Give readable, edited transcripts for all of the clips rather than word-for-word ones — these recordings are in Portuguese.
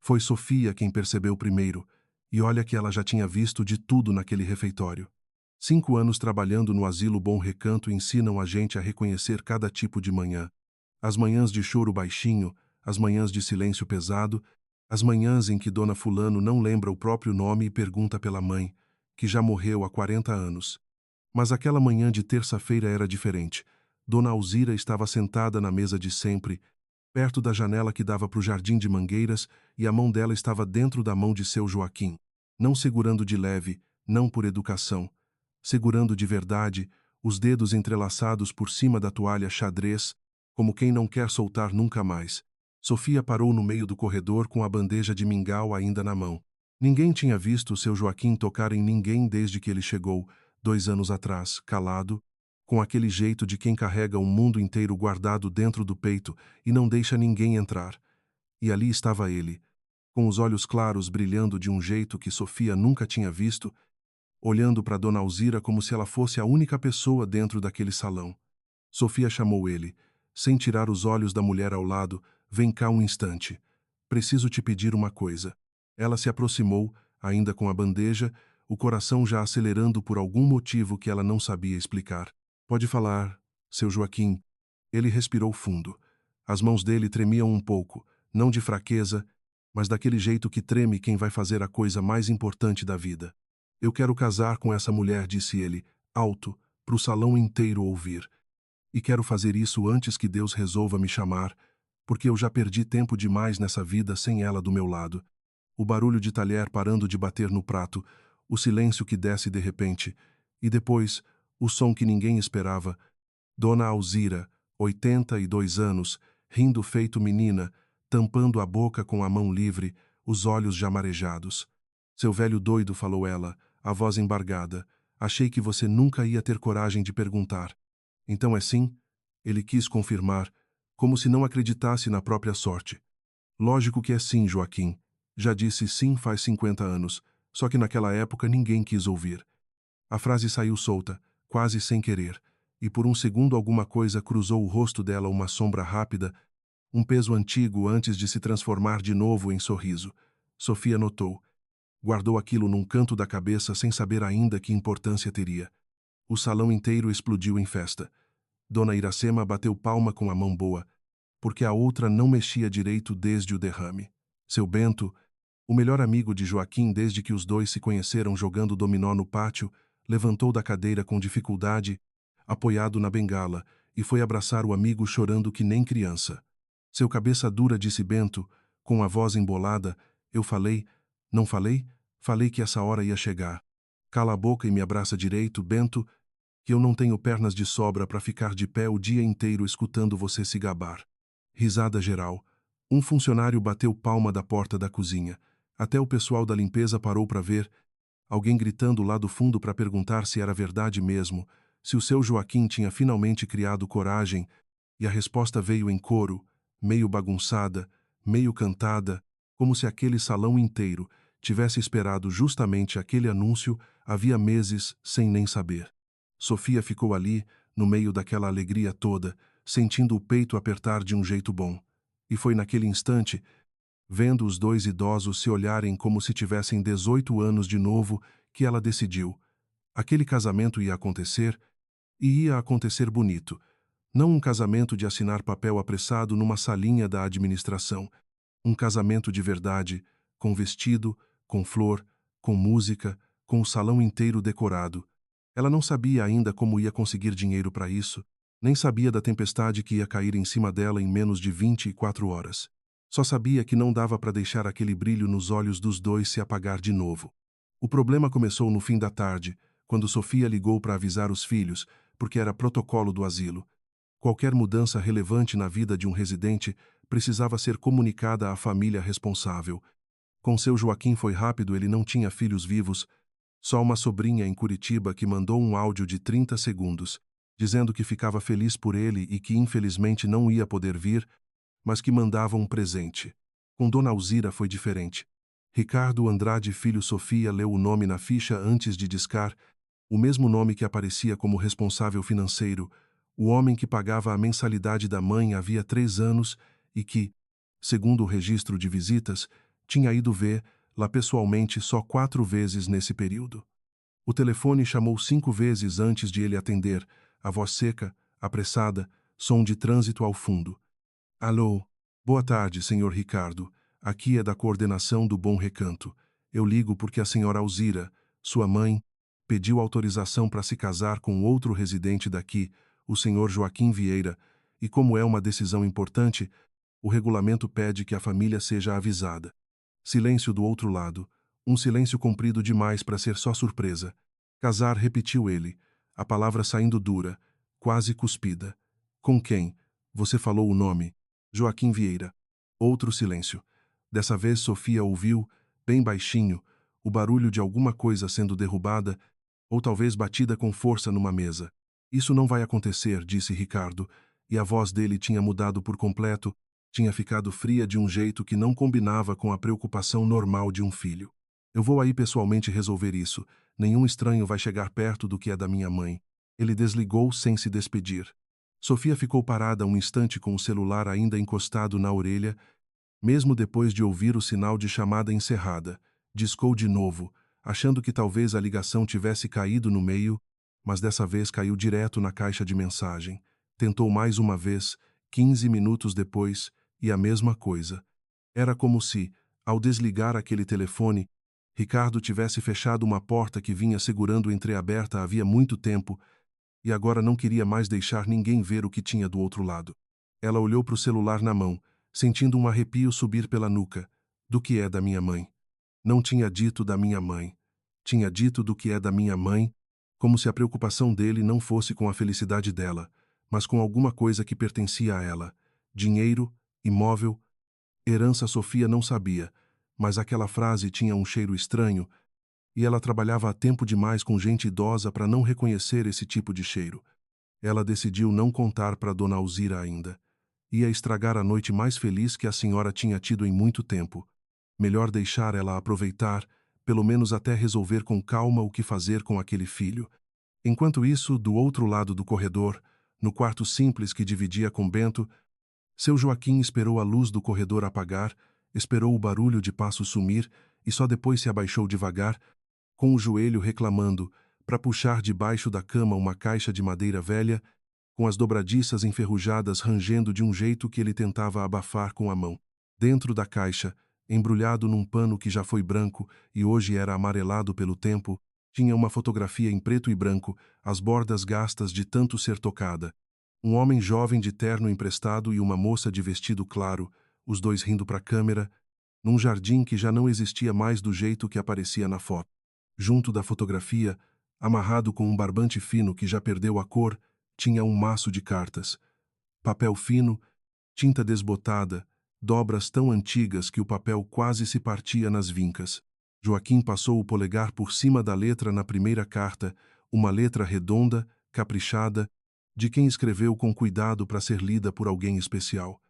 Foi Sofia quem percebeu primeiro, e olha que ela já tinha visto de tudo naquele refeitório. 5 anos trabalhando no asilo Bom Recanto ensinam a gente a reconhecer cada tipo de manhã. As manhãs de choro baixinho, as manhãs de silêncio pesado, as manhãs em que Dona Fulano não lembra o próprio nome e pergunta pela mãe, que já morreu há 40 anos. Mas aquela manhã de terça-feira era diferente. Dona Alzira estava sentada na mesa de sempre, perto da janela que dava para o jardim de mangueiras, e a mão dela estava dentro da mão de seu Joaquim, não segurando de leve, não por educação, segurando de verdade, os dedos entrelaçados por cima da toalha xadrez, como quem não quer soltar nunca mais. Sofia parou no meio do corredor com a bandeja de mingau ainda na mão. Ninguém tinha visto seu Joaquim tocar em ninguém desde que ele chegou, 2 anos atrás, calado, com aquele jeito de quem carrega o mundo inteiro guardado dentro do peito e não deixa ninguém entrar. E ali estava ele, com os olhos claros brilhando de um jeito que Sofia nunca tinha visto, olhando para Dona Alzira como se ela fosse a única pessoa dentro daquele salão. Sofia chamou ele, sem tirar os olhos da mulher ao lado. Vem cá um instante. Preciso te pedir uma coisa. Ela se aproximou, ainda com a bandeja, o coração já acelerando por algum motivo que ela não sabia explicar. Pode falar, seu Joaquim. Ele respirou fundo. As mãos dele tremiam um pouco, não de fraqueza, mas daquele jeito que treme quem vai fazer a coisa mais importante da vida. Eu quero casar com essa mulher, disse ele, alto, para o salão inteiro ouvir. E quero fazer isso antes que Deus resolva me chamar, porque eu já perdi tempo demais nessa vida sem ela do meu lado. O barulho de talher parando de bater no prato, o silêncio que desce de repente, e depois, o som que ninguém esperava. Dona Alzira, 82 anos, rindo feito menina, tampando a boca com a mão livre, os olhos já marejados. Seu velho doido, falou ela, a voz embargada. Achei que você nunca ia ter coragem de perguntar. Então é sim? Ele quis confirmar, como se não acreditasse na própria sorte. Lógico que é sim, Joaquim. Já disse sim faz 50 anos, só que naquela época ninguém quis ouvir. A frase saiu solta, quase sem querer, e por um segundo alguma coisa cruzou o rosto dela, uma sombra rápida, um peso antigo antes de se transformar de novo em sorriso. Sofia notou. Guardou aquilo num canto da cabeça sem saber ainda que importância teria. O salão inteiro explodiu em festa. Dona Iracema bateu palma com a mão boa, porque a outra não mexia direito desde o derrame. Seu Bento, o melhor amigo de Joaquim desde que os dois se conheceram jogando dominó no pátio, levantou da cadeira com dificuldade, apoiado na bengala, e foi abraçar o amigo chorando que nem criança. Seu cabeça dura, disse Bento, com a voz embolada, eu falei, não falei? Falei que essa hora ia chegar. Cala a boca e me abraça direito, Bento, que eu não tenho pernas de sobra para ficar de pé o dia inteiro escutando você se gabar. Risada geral. Um funcionário bateu palma da porta da cozinha. Até o pessoal da limpeza parou para ver, alguém gritando lá do fundo para perguntar se era verdade mesmo, se o seu Joaquim tinha finalmente criado coragem, e a resposta veio em coro, meio bagunçada, meio cantada, como se aquele salão inteiro tivesse esperado justamente aquele anúncio havia meses sem nem saber. Sofia ficou ali, no meio daquela alegria toda, sentindo o peito apertar de um jeito bom. E foi naquele instante, vendo os dois idosos se olharem como se tivessem 18 anos de novo, que ela decidiu. Aquele casamento ia acontecer, e ia acontecer bonito. Não um casamento de assinar papel apressado numa salinha da administração. Um casamento de verdade, com vestido, com flor, com música, com o salão inteiro decorado. Ela não sabia ainda como ia conseguir dinheiro para isso, nem sabia da tempestade que ia cair em cima dela em menos de 24 horas. Só sabia que não dava para deixar aquele brilho nos olhos dos dois se apagar de novo. O problema começou no fim da tarde, quando Sofia ligou para avisar os filhos, porque era protocolo do asilo. Qualquer mudança relevante na vida de um residente precisava ser comunicada à família responsável. Com seu Joaquim foi rápido, ele não tinha filhos vivos, só uma sobrinha em Curitiba que mandou um áudio de 30 segundos, dizendo que ficava feliz por ele e que infelizmente não ia poder vir, mas que mandava um presente. Com Dona Alzira foi diferente. Ricardo Andrade Filho. Sofia leu o nome na ficha antes de discar, o mesmo nome que aparecia como responsável financeiro, o homem que pagava a mensalidade da mãe havia 3 anos e que, segundo o registro de visitas, Tinha ido vê-la pessoalmente só 4 vezes nesse período. O telefone chamou 5 vezes antes de ele atender, a voz seca, apressada, som de trânsito ao fundo. Alô? Boa tarde, senhor Ricardo. Aqui é da coordenação do Bom Recanto. Eu ligo porque a senhora Alzira, sua mãe, pediu autorização para se casar com outro residente daqui, o senhor Joaquim Vieira, e como é uma decisão importante, o regulamento pede que a família seja avisada. Silêncio do outro lado, um silêncio comprido demais para ser só surpresa. Casar, repetiu ele, a palavra saindo dura, quase cuspida. Com quem? Você falou o nome. Joaquim Vieira. Outro silêncio. Dessa vez Sofia ouviu, bem baixinho, o barulho de alguma coisa sendo derrubada, ou talvez batida com força numa mesa. Isso não vai acontecer, disse Ricardo, e a voz dele tinha mudado por completo, tinha ficado fria de um jeito que não combinava com a preocupação normal de um filho. Eu vou aí pessoalmente resolver isso. Nenhum estranho vai chegar perto do que é da minha mãe. Ele desligou sem se despedir. Sofia ficou parada um instante com o celular ainda encostado na orelha, mesmo depois de ouvir o sinal de chamada encerrada. Discou de novo, achando que talvez a ligação tivesse caído no meio, mas dessa vez caiu direto na caixa de mensagem. Tentou mais uma vez, 15 minutos depois, e a mesma coisa. Era como se, ao desligar aquele telefone, Ricardo tivesse fechado uma porta que vinha segurando entreaberta havia muito tempo e agora não queria mais deixar ninguém ver o que tinha do outro lado. Ela olhou para o celular na mão, sentindo um arrepio subir pela nuca. Do que é da minha mãe? Não tinha dito da minha mãe. Tinha dito do que é da minha mãe, como se a preocupação dele não fosse com a felicidade dela, mas com alguma coisa que pertencia a ela. Dinheiro, imóvel, herança. Sofia não sabia, mas aquela frase tinha um cheiro estranho, e ela trabalhava há tempo demais com gente idosa para não reconhecer esse tipo de cheiro. Ela decidiu não contar para Dona Alzira ainda. Ia estragar a noite mais feliz que a senhora tinha tido em muito tempo. Melhor deixar ela aproveitar, pelo menos até resolver com calma o que fazer com aquele filho. Enquanto isso, do outro lado do corredor, no quarto simples que dividia com Bento, seu Joaquim esperou a luz do corredor apagar, esperou o barulho de passos sumir e só depois se abaixou devagar, com o joelho reclamando, para puxar debaixo da cama uma caixa de madeira velha, com as dobradiças enferrujadas rangendo de um jeito que ele tentava abafar com a mão. Dentro da caixa, embrulhado num pano que já foi branco e hoje era amarelado pelo tempo, tinha uma fotografia em preto e branco, as bordas gastas de tanto ser tocada. Um homem jovem de terno emprestado e uma moça de vestido claro, os dois rindo para a câmera, num jardim que já não existia mais do jeito que aparecia na foto. Junto da fotografia, amarrado com um barbante fino que já perdeu a cor, tinha um maço de cartas. Papel fino, tinta desbotada, dobras tão antigas que o papel quase se partia nas vincas. Joaquim passou o polegar por cima da letra na primeira carta, uma letra redonda, caprichada, de quem escreveu com cuidado para ser lida por alguém especial.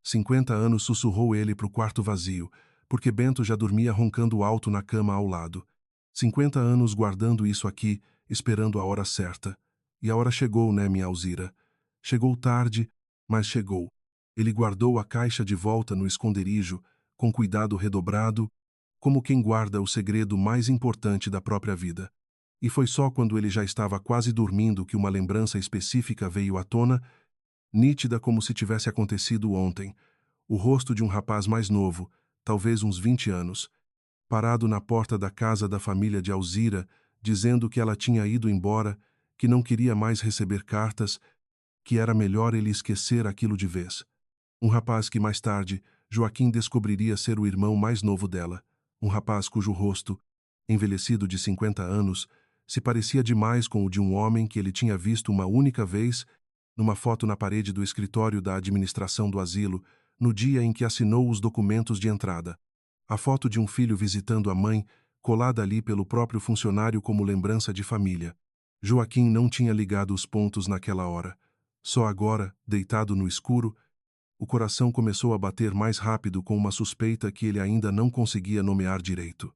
50 anos, sussurrou ele para o quarto vazio, porque Bento já dormia roncando alto na cama ao lado. 50 anos guardando isso aqui, esperando a hora certa. E a hora chegou, né, minha Alzira? Chegou tarde, mas chegou. Ele guardou a caixa de volta no esconderijo, com cuidado redobrado, como quem guarda o segredo mais importante da própria vida. E foi só quando ele já estava quase dormindo que uma lembrança específica veio à tona, nítida como se tivesse acontecido ontem. O rosto de um rapaz mais novo, talvez uns 20 anos, parado na porta da casa da família de Alzira, dizendo que ela tinha ido embora, que não queria mais receber cartas, que era melhor ele esquecer aquilo de vez. Um rapaz que mais tarde Joaquim descobriria ser o irmão mais novo dela. Um rapaz cujo rosto, envelhecido de 50 anos, se parecia demais com o de um homem que ele tinha visto uma única vez numa foto na parede do escritório da administração do asilo, no dia em que assinou os documentos de entrada. A foto de um filho visitando a mãe, colada ali pelo próprio funcionário como lembrança de família. Joaquim não tinha ligado os pontos naquela hora. Só agora, deitado no escuro, o coração começou a bater mais rápido com uma suspeita que ele ainda não conseguia nomear direito.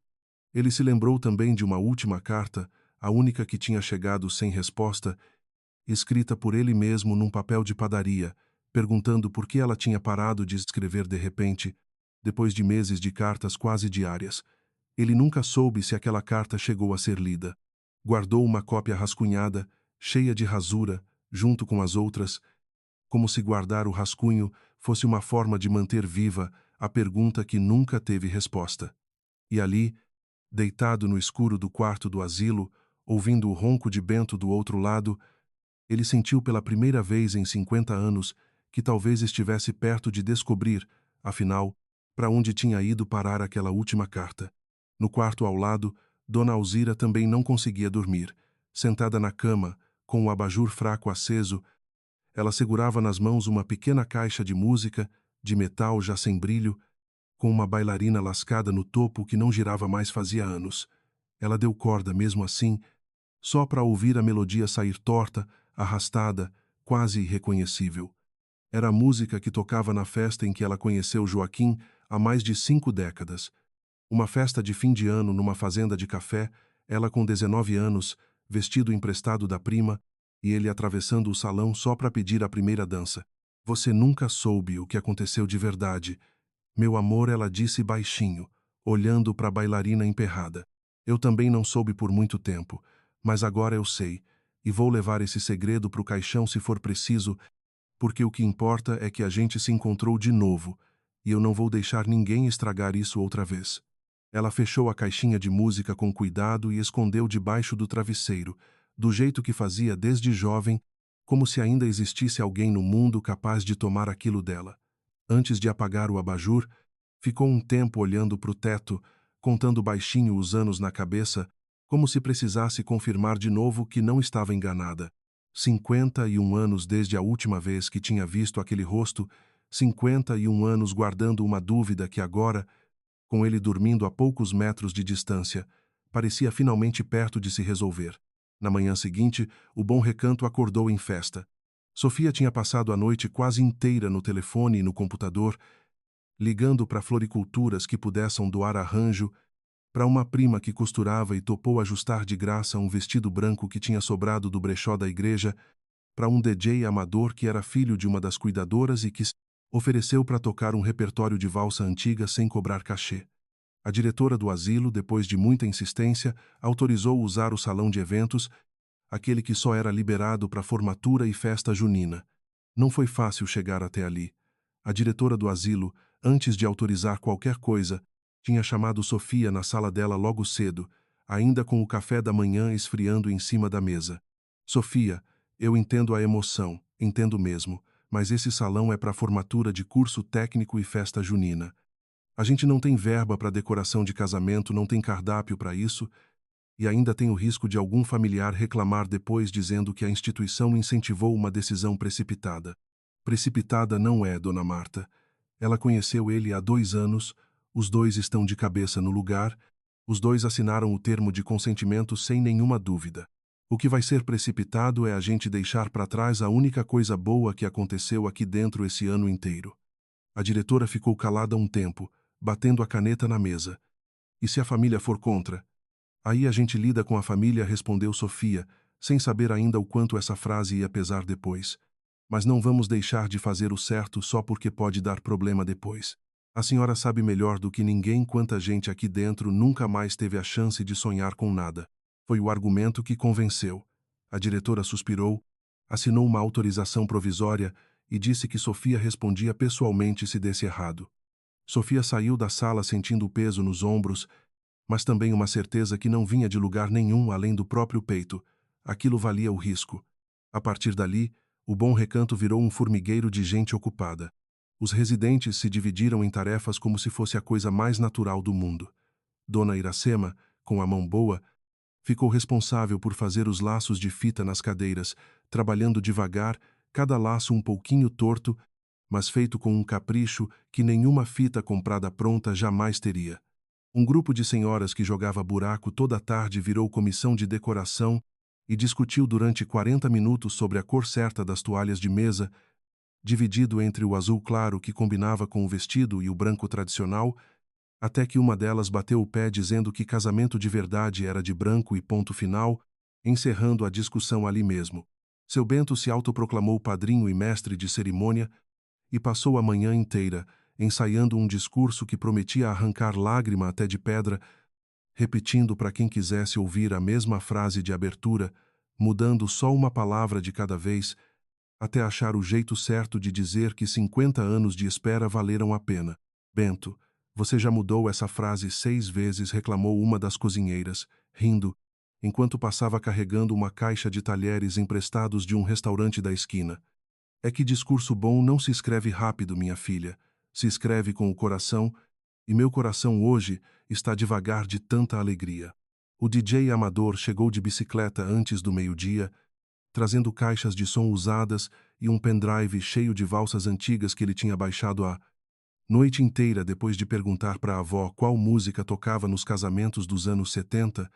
Ele se lembrou também de uma última carta, a única que tinha chegado sem resposta, escrita por ele mesmo num papel de padaria, perguntando por que ela tinha parado de escrever de repente, depois de meses de cartas quase diárias. Ele nunca soube se aquela carta chegou a ser lida. Guardou uma cópia rascunhada, cheia de rasura, junto com as outras, como se guardar o rascunho fosse uma forma de manter viva a pergunta que nunca teve resposta. E ali, deitado no escuro do quarto do asilo, ouvindo o ronco de Bento do outro lado, ele sentiu pela primeira vez em 50 anos que talvez estivesse perto de descobrir, afinal, para onde tinha ido parar aquela última carta. No quarto ao lado, Dona Alzira também não conseguia dormir. Sentada na cama, com o abajur fraco aceso, ela segurava nas mãos uma pequena caixa de música, de metal já sem brilho, com uma bailarina lascada no topo que não girava mais fazia anos. Ela deu corda mesmo assim, só para ouvir a melodia sair torta, arrastada, quase irreconhecível. Era a música que tocava na festa em que ela conheceu Joaquim há mais de 5 décadas. Uma festa de fim de ano numa fazenda de café, ela com 19 anos, vestido emprestado da prima, e ele atravessando o salão só para pedir a primeira dança. Você nunca soube o que aconteceu de verdade. Meu amor, ela disse baixinho, olhando para a bailarina emperrada. Eu também não soube por muito tempo, mas agora eu sei, e vou levar esse segredo para o caixão se for preciso, porque o que importa é que a gente se encontrou de novo, e eu não vou deixar ninguém estragar isso outra vez. Ela fechou a caixinha de música com cuidado e escondeu debaixo do travesseiro, do jeito que fazia desde jovem, como se ainda existisse alguém no mundo capaz de tomar aquilo dela. Antes de apagar o abajur, ficou um tempo olhando para o teto, contando baixinho os anos na cabeça, como se precisasse confirmar de novo que não estava enganada. 51 anos desde a última vez que tinha visto aquele rosto, 51 anos guardando uma dúvida que agora, com ele dormindo a poucos metros de distância, parecia finalmente perto de se resolver. Na manhã seguinte, o Bom Recanto acordou em festa. Sofia tinha passado a noite quase inteira no telefone e no computador, ligando para floriculturas que pudessem doar arranjo, para uma prima que costurava e topou ajustar de graça um vestido branco que tinha sobrado do brechó da igreja, para um DJ amador que era filho de uma das cuidadoras e que ofereceu para tocar um repertório de valsa antiga sem cobrar cachê. A diretora do asilo, depois de muita insistência, autorizou usar o salão de eventos, aquele que só era liberado para formatura e festa junina. Não foi fácil chegar até ali. A diretora do asilo, antes de autorizar qualquer coisa, tinha chamado Sofia na sala dela logo cedo, ainda com o café da manhã esfriando em cima da mesa. Sofia, eu entendo a emoção, entendo mesmo, mas esse salão é para formatura de curso técnico e festa junina. A gente não tem verba para decoração de casamento, não tem cardápio para isso, e ainda tem o risco de algum familiar reclamar depois dizendo que a instituição incentivou uma decisão precipitada. Precipitada não é, Dona Marta. Ela conheceu ele há 2 anos, os dois estão de cabeça no lugar, os dois assinaram o termo de consentimento sem nenhuma dúvida. O que vai ser precipitado é a gente deixar para trás a única coisa boa que aconteceu aqui dentro esse ano inteiro. A diretora ficou calada um tempo, batendo a caneta na mesa. E se a família for contra? Aí a gente lida com a família, respondeu Sofia, sem saber ainda o quanto essa frase ia pesar depois. Mas não vamos deixar de fazer o certo só porque pode dar problema depois. A senhora sabe melhor do que ninguém quanta gente aqui dentro nunca mais teve a chance de sonhar com nada. Foi o argumento que convenceu. A diretora suspirou, assinou uma autorização provisória e disse que Sofia respondia pessoalmente se desse errado. Sofia saiu da sala sentindo o peso nos ombros, mas também uma certeza que não vinha de lugar nenhum além do próprio peito. Aquilo valia o risco. A partir dali, o Bom Recanto virou um formigueiro de gente ocupada. Os residentes se dividiram em tarefas como se fosse a coisa mais natural do mundo. Dona Iracema, com a mão boa, ficou responsável por fazer os laços de fita nas cadeiras, trabalhando devagar, cada laço um pouquinho torto, mas feito com um capricho que nenhuma fita comprada pronta jamais teria. Um grupo de senhoras que jogava buraco toda a tarde virou comissão de decoração e discutiu durante 40 minutos sobre a cor certa das toalhas de mesa, dividido entre o azul claro que combinava com o vestido e o branco tradicional, até que uma delas bateu o pé dizendo que casamento de verdade era de branco e ponto final, encerrando a discussão ali mesmo. Seu Bento se autoproclamou padrinho e mestre de cerimônia e passou a manhã inteira, ensaiando um discurso que prometia arrancar lágrima até de pedra, repetindo para quem quisesse ouvir a mesma frase de abertura, mudando só uma palavra de cada vez, até achar o jeito certo de dizer que 50 anos de espera valeram a pena. Bento, você já mudou essa frase 6 vezes, reclamou uma das cozinheiras, rindo, enquanto passava carregando uma caixa de talheres emprestados de um restaurante da esquina. É que discurso bom não se escreve rápido, minha filha. Se escreve com o coração, e meu coração hoje está devagar de tanta alegria. O DJ amador chegou de bicicleta antes do meio-dia, trazendo caixas de som usadas e um pendrive cheio de valsas antigas que ele tinha baixado a noite inteira depois de perguntar para a avó qual música tocava nos casamentos dos anos 70,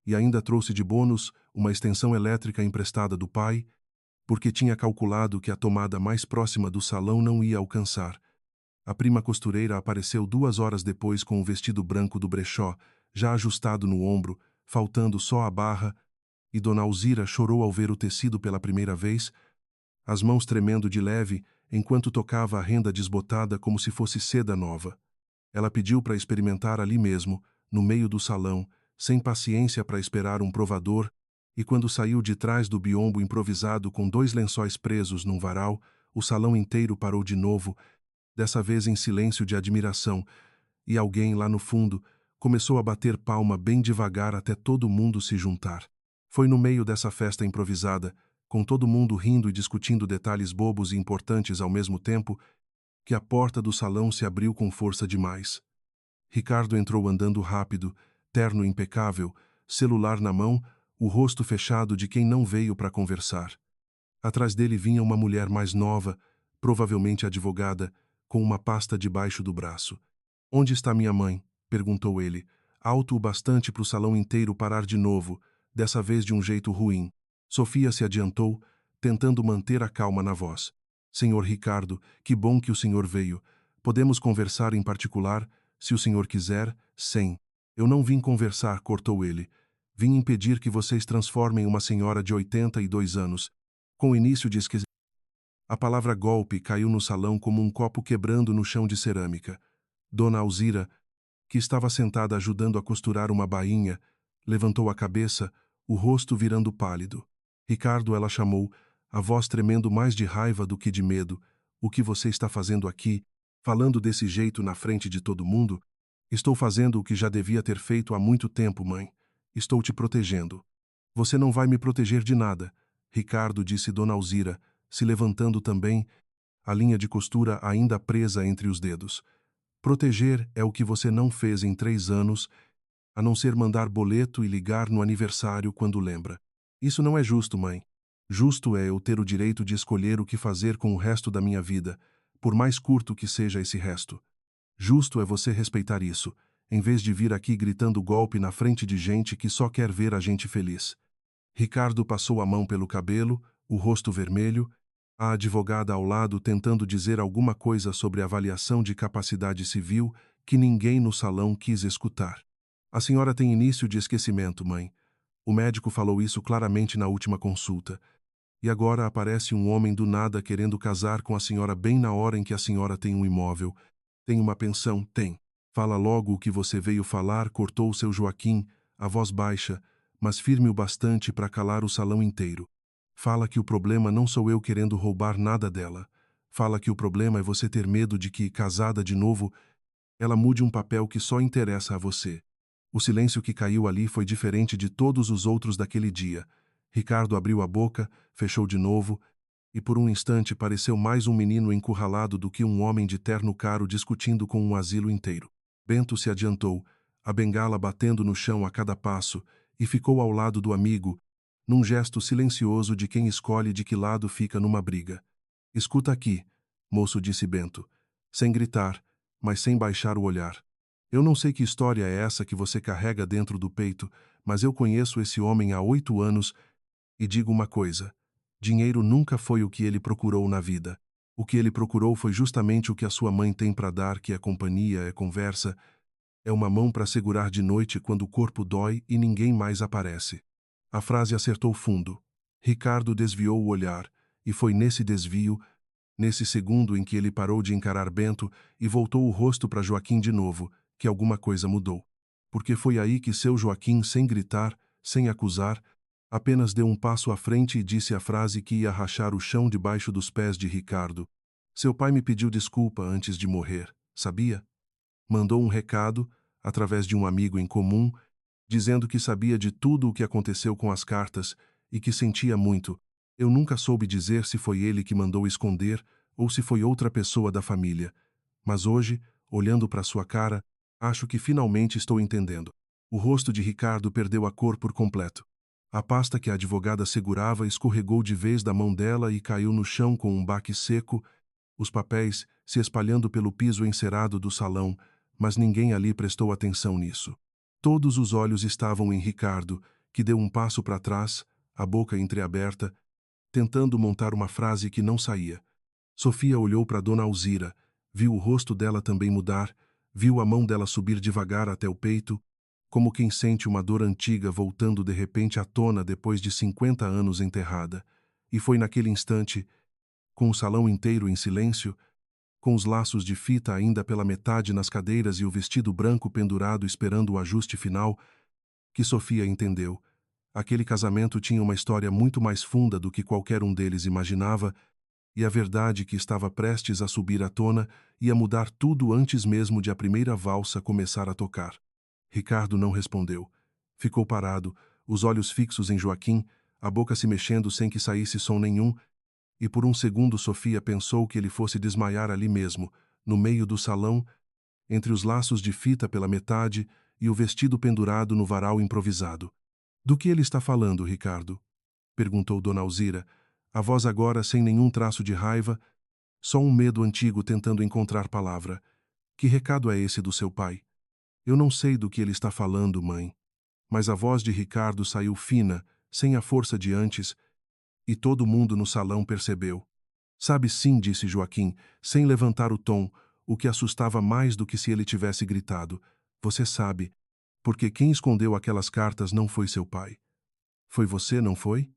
e ainda trouxe de bônus uma extensão elétrica emprestada do pai, porque tinha calculado que a tomada mais próxima do salão não ia alcançar. A prima costureira apareceu 2 horas depois com o vestido branco do brechó, já ajustado no ombro, faltando só a barra, e Dona Alzira chorou ao ver o tecido pela primeira vez, as mãos tremendo de leve, enquanto tocava a renda desbotada como se fosse seda nova. Ela pediu para experimentar ali mesmo, no meio do salão, sem paciência para esperar um provador, e quando saiu de trás do biombo improvisado com 2 lençóis presos num varal, o salão inteiro parou de novo, dessa vez em silêncio de admiração, e alguém lá no fundo começou a bater palma bem devagar até todo mundo se juntar. Foi no meio dessa festa improvisada, com todo mundo rindo e discutindo detalhes bobos e importantes ao mesmo tempo, que a porta do salão se abriu com força demais. Ricardo entrou andando rápido, terno impecável, celular na mão, o rosto fechado de quem não veio para conversar. Atrás dele vinha uma mulher mais nova, provavelmente advogada, com uma pasta debaixo do braço. "Onde está minha mãe?" perguntou ele, alto o bastante para o salão inteiro parar de novo, dessa vez de um jeito ruim. Sofia se adiantou, tentando manter a calma na voz. "Senhor Ricardo, que bom que o senhor veio. Podemos conversar em particular, se o senhor quiser, sem." "Eu não vim conversar", cortou ele. "Vim impedir que vocês transformem uma senhora de 82 anos. Com o início de esqueci... A palavra golpe caiu no salão como um copo quebrando no chão de cerâmica. Dona Alzira, que estava sentada ajudando a costurar uma bainha, levantou a cabeça, o rosto virando pálido. "Ricardo", ela chamou, a voz tremendo mais de raiva do que de medo. "O que você está fazendo aqui, falando desse jeito na frente de todo mundo?" "Estou fazendo o que já devia ter feito há muito tempo, mãe. Estou te protegendo." "Você não vai me proteger de nada", Ricardo, disse Dona Alzira, se levantando também, a linha de costura ainda presa entre os dedos. "Proteger é o que você não fez em 3 anos, a não ser mandar boleto e ligar no aniversário quando lembra. Isso não é justo, mãe. Justo é eu ter o direito de escolher o que fazer com o resto da minha vida, por mais curto que seja esse resto. Justo é você respeitar isso, em vez de vir aqui gritando golpe na frente de gente que só quer ver a gente feliz." Ricardo passou a mão pelo cabelo, o rosto vermelho, a advogada ao lado tentando dizer alguma coisa sobre avaliação de capacidade civil que ninguém no salão quis escutar. "A senhora tem início de esquecimento, mãe. O médico falou isso claramente na última consulta. E agora aparece um homem do nada querendo casar com a senhora bem na hora em que a senhora tem um imóvel. Tem uma pensão? Tem. Fala logo o que você veio falar", cortou o seu Joaquim, a voz baixa, mas firme o bastante para calar o salão inteiro. "Fala que o problema não sou eu querendo roubar nada dela. Fala que o problema é você ter medo de que, casada de novo, ela mude um papel que só interessa a você." O silêncio que caiu ali foi diferente de todos os outros daquele dia. Ricardo abriu a boca, fechou de novo, e por um instante pareceu mais um menino encurralado do que um homem de terno caro discutindo com um asilo inteiro. Bento se adiantou, a bengala batendo no chão a cada passo, e ficou ao lado do amigo, num gesto silencioso de quem escolhe de que lado fica numa briga. "Escuta aqui", moço, disse Bento, sem gritar, mas sem baixar o olhar. "Eu não sei que história é essa que você carrega dentro do peito, mas eu conheço esse homem há 8 anos e digo uma coisa: dinheiro nunca foi o que ele procurou na vida. O que ele procurou foi justamente o que a sua mãe tem para dar, que é companhia, é conversa, é uma mão para segurar de noite quando o corpo dói e ninguém mais aparece." A frase acertou fundo. Ricardo desviou o olhar, e foi nesse desvio Nesse segundo em que ele parou de encarar Bento e voltou o rosto para Joaquim de novo, que alguma coisa mudou. Porque foi aí que seu Joaquim, sem gritar, sem acusar, apenas deu um passo à frente e disse a frase que ia rachar o chão debaixo dos pés de Ricardo. Seu pai me pediu desculpa antes de morrer, sabia? Mandou um recado, através de um amigo em comum, dizendo que sabia de tudo o que aconteceu com as cartas e que sentia muito. Eu nunca soube dizer se foi ele que mandou esconder ou se foi outra pessoa da família. Mas hoje, olhando para sua cara, acho que finalmente estou entendendo. O rosto de Ricardo perdeu a cor por completo. A pasta que a advogada segurava escorregou de vez da mão dela e caiu no chão com um baque seco, os papéis se espalhando pelo piso encerado do salão, mas ninguém ali prestou atenção nisso. Todos os olhos estavam em Ricardo, que deu um passo para trás, a boca entreaberta, tentando montar uma frase que não saía. Sofia olhou para Dona Alzira, viu o rosto dela também mudar, viu a mão dela subir devagar até o peito, como quem sente uma dor antiga voltando de repente à tona depois de 50 anos enterrada. E foi naquele instante, com o salão inteiro em silêncio, com os laços de fita ainda pela metade nas cadeiras e o vestido branco pendurado esperando o ajuste final, que Sofia entendeu. Aquele casamento tinha uma história muito mais funda do que qualquer um deles imaginava, e a verdade que estava prestes a subir à tona ia mudar tudo antes mesmo de a primeira valsa começar a tocar. Ricardo não respondeu. Ficou parado, os olhos fixos em Joaquim, a boca se mexendo sem que saísse som nenhum, e por um segundo Sofia pensou que ele fosse desmaiar ali mesmo, no meio do salão, entre os laços de fita pela metade e o vestido pendurado no varal improvisado. Do que ele está falando, Ricardo? Perguntou Dona Alzira, a voz agora sem nenhum traço de raiva, só um medo antigo tentando encontrar palavra. Que recado é esse do seu pai? Eu não sei do que ele está falando, mãe. Mas a voz de Ricardo saiu fina, sem a força de antes, e todo mundo no salão percebeu. Sabe sim, disse Joaquim, sem levantar o tom, o que assustava mais do que se ele tivesse gritado. Você sabe, porque quem escondeu aquelas cartas não foi seu pai. Foi você, não foi?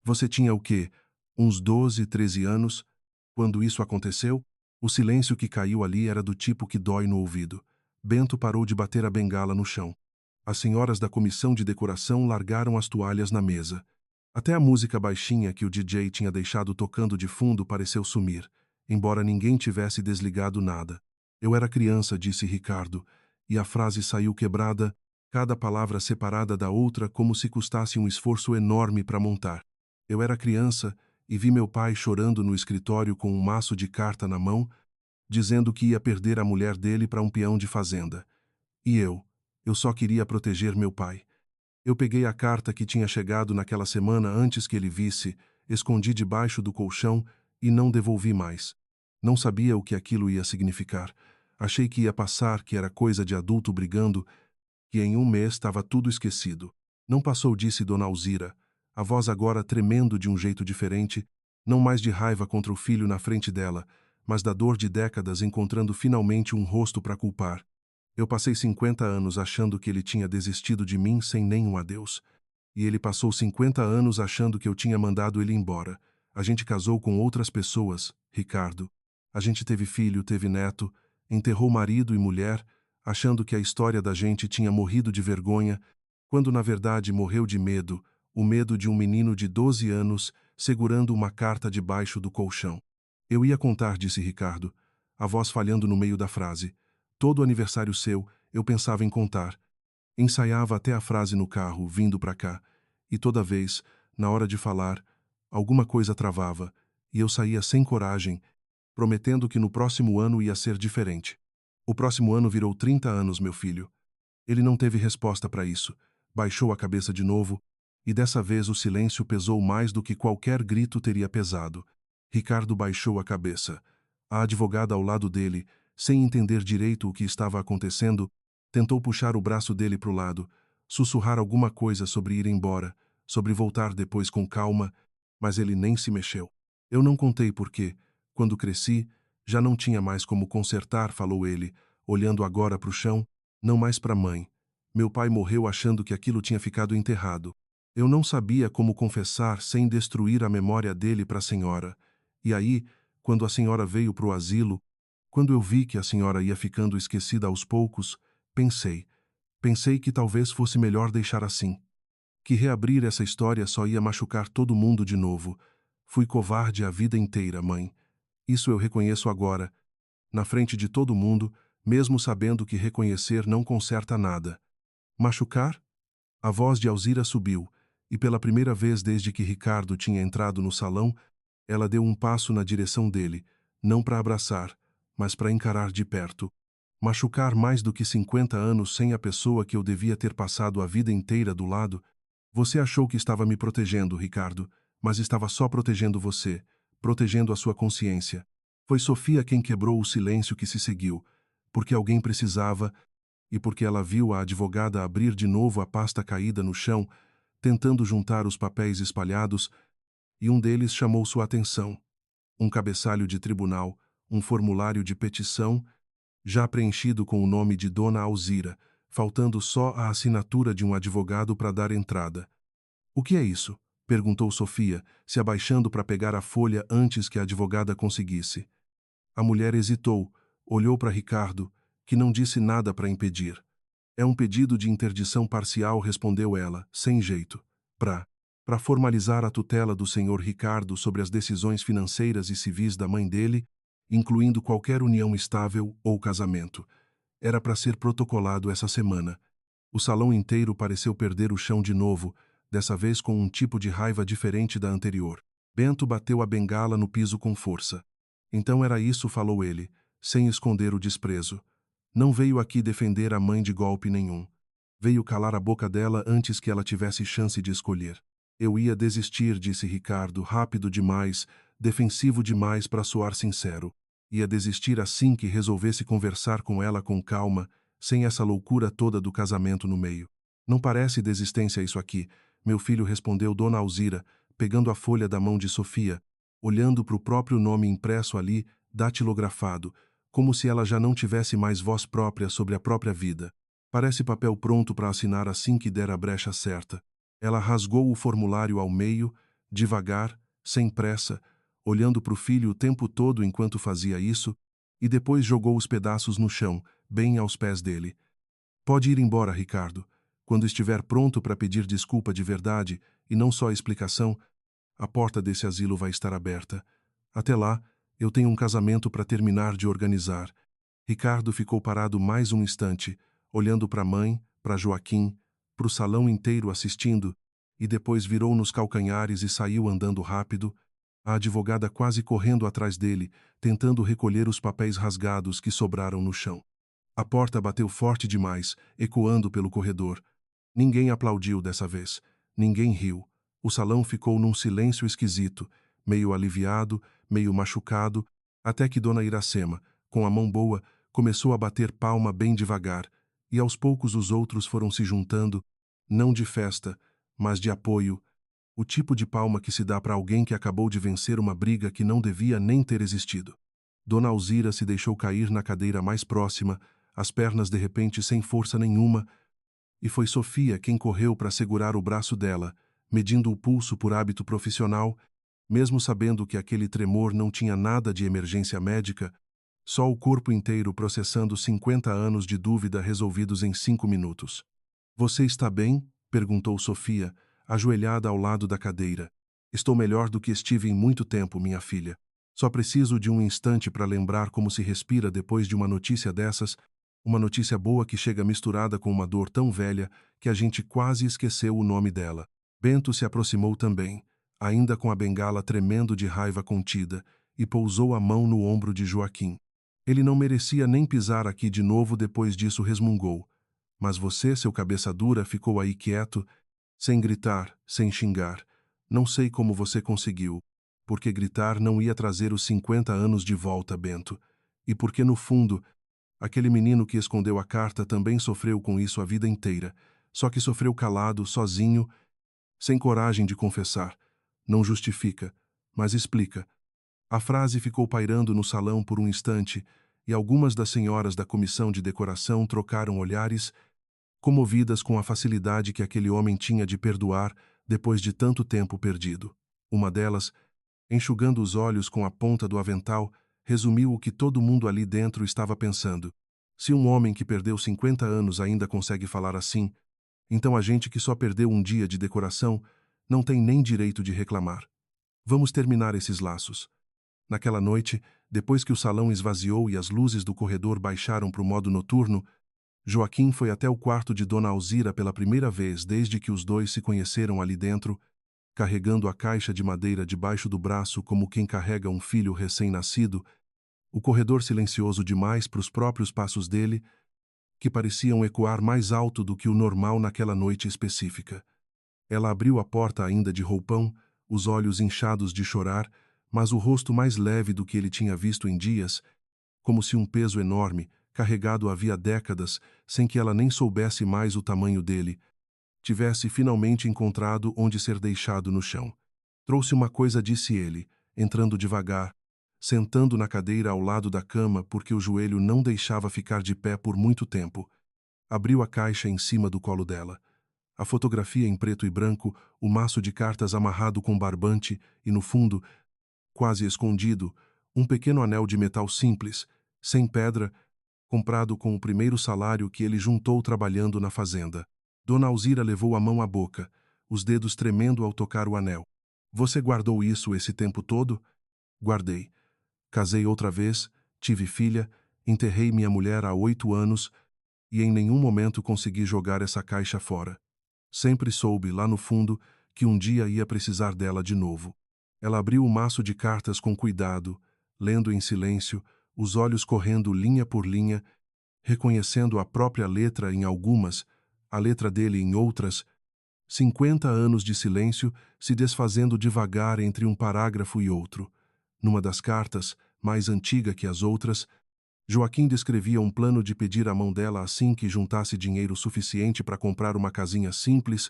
Você tinha o quê? Uns 12, 13 anos? Quando isso aconteceu, o silêncio que caiu ali era do tipo que dói no ouvido. Bento parou de bater a bengala no chão. As senhoras da comissão de decoração largaram as toalhas na mesa. Até a música baixinha que o DJ tinha deixado tocando de fundo pareceu sumir, embora ninguém tivesse desligado nada. Eu era criança, disse Ricardo, e a frase saiu quebrada, cada palavra separada da outra como se custasse um esforço enorme para montar. Eu era criança e vi meu pai chorando no escritório com um maço de carta na mão, dizendo que ia perder a mulher dele para um peão de fazenda. E eu só queria proteger meu pai. Eu peguei a carta que tinha chegado naquela semana antes que ele visse, escondi debaixo do colchão e não devolvi mais. Não sabia o que aquilo ia significar. Achei que ia passar, que era coisa de adulto brigando, que em um mês estava tudo esquecido. Não passou, disse Dona Alzira, a voz agora tremendo de um jeito diferente, não mais de raiva contra o filho na frente dela, mas da dor de décadas encontrando finalmente um rosto para culpar. Eu passei 50 anos achando que ele tinha desistido de mim sem nenhum adeus. E ele passou 50 anos achando que eu tinha mandado ele embora. A gente casou com outras pessoas, Ricardo. A gente teve filho, teve neto, enterrou marido e mulher, achando que a história da gente tinha morrido de vergonha, quando na verdade morreu de medo, o medo de um menino de 12 anos segurando uma carta debaixo do colchão. Eu ia contar, disse Ricardo, a voz falhando no meio da frase. Todo aniversário seu, eu pensava em contar. Ensaiava até a frase no carro, vindo para cá, e toda vez, na hora de falar, alguma coisa travava, e eu saía sem coragem, prometendo que no próximo ano ia ser diferente. O próximo ano virou 30 anos, meu filho. Ele não teve resposta para isso. Baixou a cabeça de novo, e dessa vez o silêncio pesou mais do que qualquer grito teria pesado. Ricardo baixou a cabeça. A advogada ao lado dele, sem entender direito o que estava acontecendo, tentou puxar o braço dele para o lado, sussurrar alguma coisa sobre ir embora, sobre voltar depois com calma, mas ele nem se mexeu. Eu não contei porque, quando cresci, já não tinha mais como consertar, falou ele, olhando agora para o chão, não mais para a mãe. Meu pai morreu achando que aquilo tinha ficado enterrado. Eu não sabia como confessar sem destruir a memória dele para a senhora. E aí, quando a senhora veio para o asilo, quando eu vi que a senhora ia ficando esquecida aos poucos, pensei que talvez fosse melhor deixar assim. Que reabrir essa história só ia machucar todo mundo de novo. Fui covarde a vida inteira, mãe. Isso eu reconheço agora, na frente de todo mundo, mesmo sabendo que reconhecer não conserta nada. Machucar? A voz de Alzira subiu, e pela primeira vez desde que Ricardo tinha entrado no salão, ela deu um passo na direção dele, não para abraçar, mas para encarar de perto. Machucar mais do que 50 anos sem a pessoa que eu devia ter passado a vida inteira do lado? Você achou que estava me protegendo, Ricardo, mas estava só protegendo você, protegendo a sua consciência. Foi Sofia quem quebrou o silêncio que se seguiu, porque alguém precisava e porque ela viu a advogada abrir de novo a pasta caída no chão, tentando juntar os papéis espalhados, e um deles chamou sua atenção. Um cabeçalho de tribunal, um formulário de petição, já preenchido com o nome de Dona Alzira, faltando só a assinatura de um advogado para dar entrada. "O que é isso?" perguntou Sofia, se abaixando para pegar a folha antes que a advogada conseguisse. A mulher hesitou, olhou para Ricardo, que não disse nada para impedir. "É um pedido de interdição parcial", respondeu ela, sem jeito. Para formalizar a tutela do senhor Ricardo sobre as decisões financeiras e civis da mãe dele, incluindo qualquer união estável ou casamento. Era para ser protocolado essa semana. O salão inteiro pareceu perder o chão de novo, dessa vez com um tipo de raiva diferente da anterior. Bento bateu a bengala no piso com força. "Então era isso", falou ele, sem esconder o desprezo. "Não veio aqui defender a mãe de golpe nenhum. Veio calar a boca dela antes que ela tivesse chance de escolher." "Eu ia desistir", disse Ricardo, rápido demais, defensivo demais para soar sincero. Ia desistir assim que resolvesse conversar com ela com calma, sem essa loucura toda do casamento no meio. "Não parece desistência isso aqui", meu filho, respondeu Dona Alzira, pegando a folha da mão de Sofia, olhando para o próprio nome impresso ali, datilografado, como se ela já não tivesse mais voz própria sobre a própria vida. "Parece papel pronto para assinar assim que der a brecha certa." Ela rasgou o formulário ao meio, devagar, sem pressa, olhando para o filho o tempo todo enquanto fazia isso, e depois jogou os pedaços no chão, bem aos pés dele. "Pode ir embora, Ricardo. Quando estiver pronto para pedir desculpa de verdade, e não só explicação, a porta desse asilo vai estar aberta. Até lá, eu tenho um casamento para terminar de organizar." Ricardo ficou parado mais um instante, olhando para a mãe, para Joaquim, para o salão inteiro assistindo, e depois virou nos calcanhares e saiu andando rápido, a advogada quase correndo atrás dele, tentando recolher os papéis rasgados que sobraram no chão. A porta bateu forte demais, ecoando pelo corredor. Ninguém aplaudiu dessa vez. Ninguém riu. O salão ficou num silêncio esquisito, meio aliviado, meio machucado, até que Dona Iracema, com a mão boa, começou a bater palma bem devagar, e aos poucos os outros foram se juntando, não de festa, mas de apoio, o tipo de palma que se dá para alguém que acabou de vencer uma briga que não devia nem ter existido. Dona Alzira se deixou cair na cadeira mais próxima, as pernas de repente sem força nenhuma, e foi Sofia quem correu para segurar o braço dela, medindo o pulso por hábito profissional, mesmo sabendo que aquele tremor não tinha nada de emergência médica, só o corpo inteiro processando 50 anos de dúvida resolvidos em 5 minutos. "Você está bem?" perguntou Sofia, ajoelhada ao lado da cadeira. "Estou melhor do que estive em muito tempo, minha filha. Só preciso de um instante para lembrar como se respira depois de uma notícia dessas, uma notícia boa que chega misturada com uma dor tão velha que a gente quase esqueceu o nome dela." Bento se aproximou também, ainda com a bengala tremendo de raiva contida, e pousou a mão no ombro de Joaquim. "Ele não merecia nem pisar aqui de novo", depois disso resmungou. "Mas você, seu cabeça dura, ficou aí quieto, sem gritar, sem xingar. Não sei como você conseguiu. Porque gritar não ia trazer os 50 anos de volta, Bento. E porque, no fundo, aquele menino que escondeu a carta também sofreu com isso a vida inteira, só que sofreu calado, sozinho, sem coragem de confessar. Não justifica, mas explica." A frase ficou pairando no salão por um instante, e algumas das senhoras da comissão de decoração trocaram olhares, comovidas com a facilidade que aquele homem tinha de perdoar depois de tanto tempo perdido. Uma delas, Enxugando os olhos com a ponta do avental, resumiu o que todo mundo ali dentro estava pensando. Se um homem que perdeu 50 anos ainda consegue falar assim, então a gente que só perdeu um dia de decoração não tem nem direito de reclamar. Vamos terminar esses laços. Naquela noite, depois que o salão esvaziou e as luzes do corredor baixaram para o modo noturno, Joaquim foi até o quarto de Dona Alzira pela primeira vez desde que os dois se conheceram ali dentro, carregando a caixa de madeira debaixo do braço como quem carrega um filho recém-nascido, o corredor silencioso demais para os próprios passos dele, que pareciam ecoar mais alto do que o normal naquela noite específica. Ela abriu a porta ainda de roupão, os olhos inchados de chorar, mas o rosto mais leve do que ele tinha visto em dias, como se um peso enorme, carregado havia décadas, sem que ela nem soubesse mais o tamanho dele, tivesse finalmente encontrado onde ser deixado no chão. Trouxe uma coisa, disse ele, entrando devagar, sentando na cadeira ao lado da cama porque o joelho não deixava ficar de pé por muito tempo. Abriu a caixa em cima do colo dela. A fotografia em preto e branco, o maço de cartas amarrado com barbante e, no fundo, quase escondido, um pequeno anel de metal simples, sem pedra, comprado com o primeiro salário que ele juntou trabalhando na fazenda. Dona Alzira levou a mão à boca, os dedos tremendo ao tocar o anel. Você guardou isso esse tempo todo? Guardei. Casei outra vez, tive filha, enterrei minha mulher há 8 anos e em nenhum momento consegui jogar essa caixa fora. Sempre soube, lá no fundo, que um dia ia precisar dela de novo. Ela abriu o maço de cartas com cuidado, lendo em silêncio, os olhos correndo linha por linha, reconhecendo a própria letra em algumas, a letra dele em outras, 50 anos de silêncio se desfazendo devagar entre um parágrafo e outro. Numa das cartas, mais antiga que as outras, Joaquim descrevia um plano de pedir a mão dela assim que juntasse dinheiro suficiente para comprar uma casinha simples,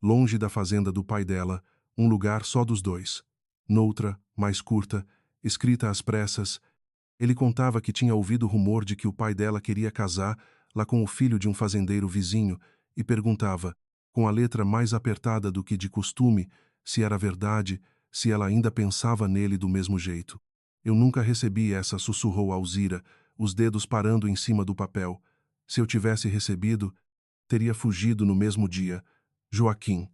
longe da fazenda do pai dela, um lugar só dos dois. Noutra, mais curta, escrita às pressas, ele contava que tinha ouvido o rumor de que o pai dela queria casar lá com o filho de um fazendeiro vizinho e perguntava, com a letra mais apertada do que de costume, se era verdade, se ela ainda pensava nele do mesmo jeito. Eu nunca recebi essa, sussurrou Alzira, os dedos parando em cima do papel. Se eu tivesse recebido, teria fugido no mesmo dia. Joaquim.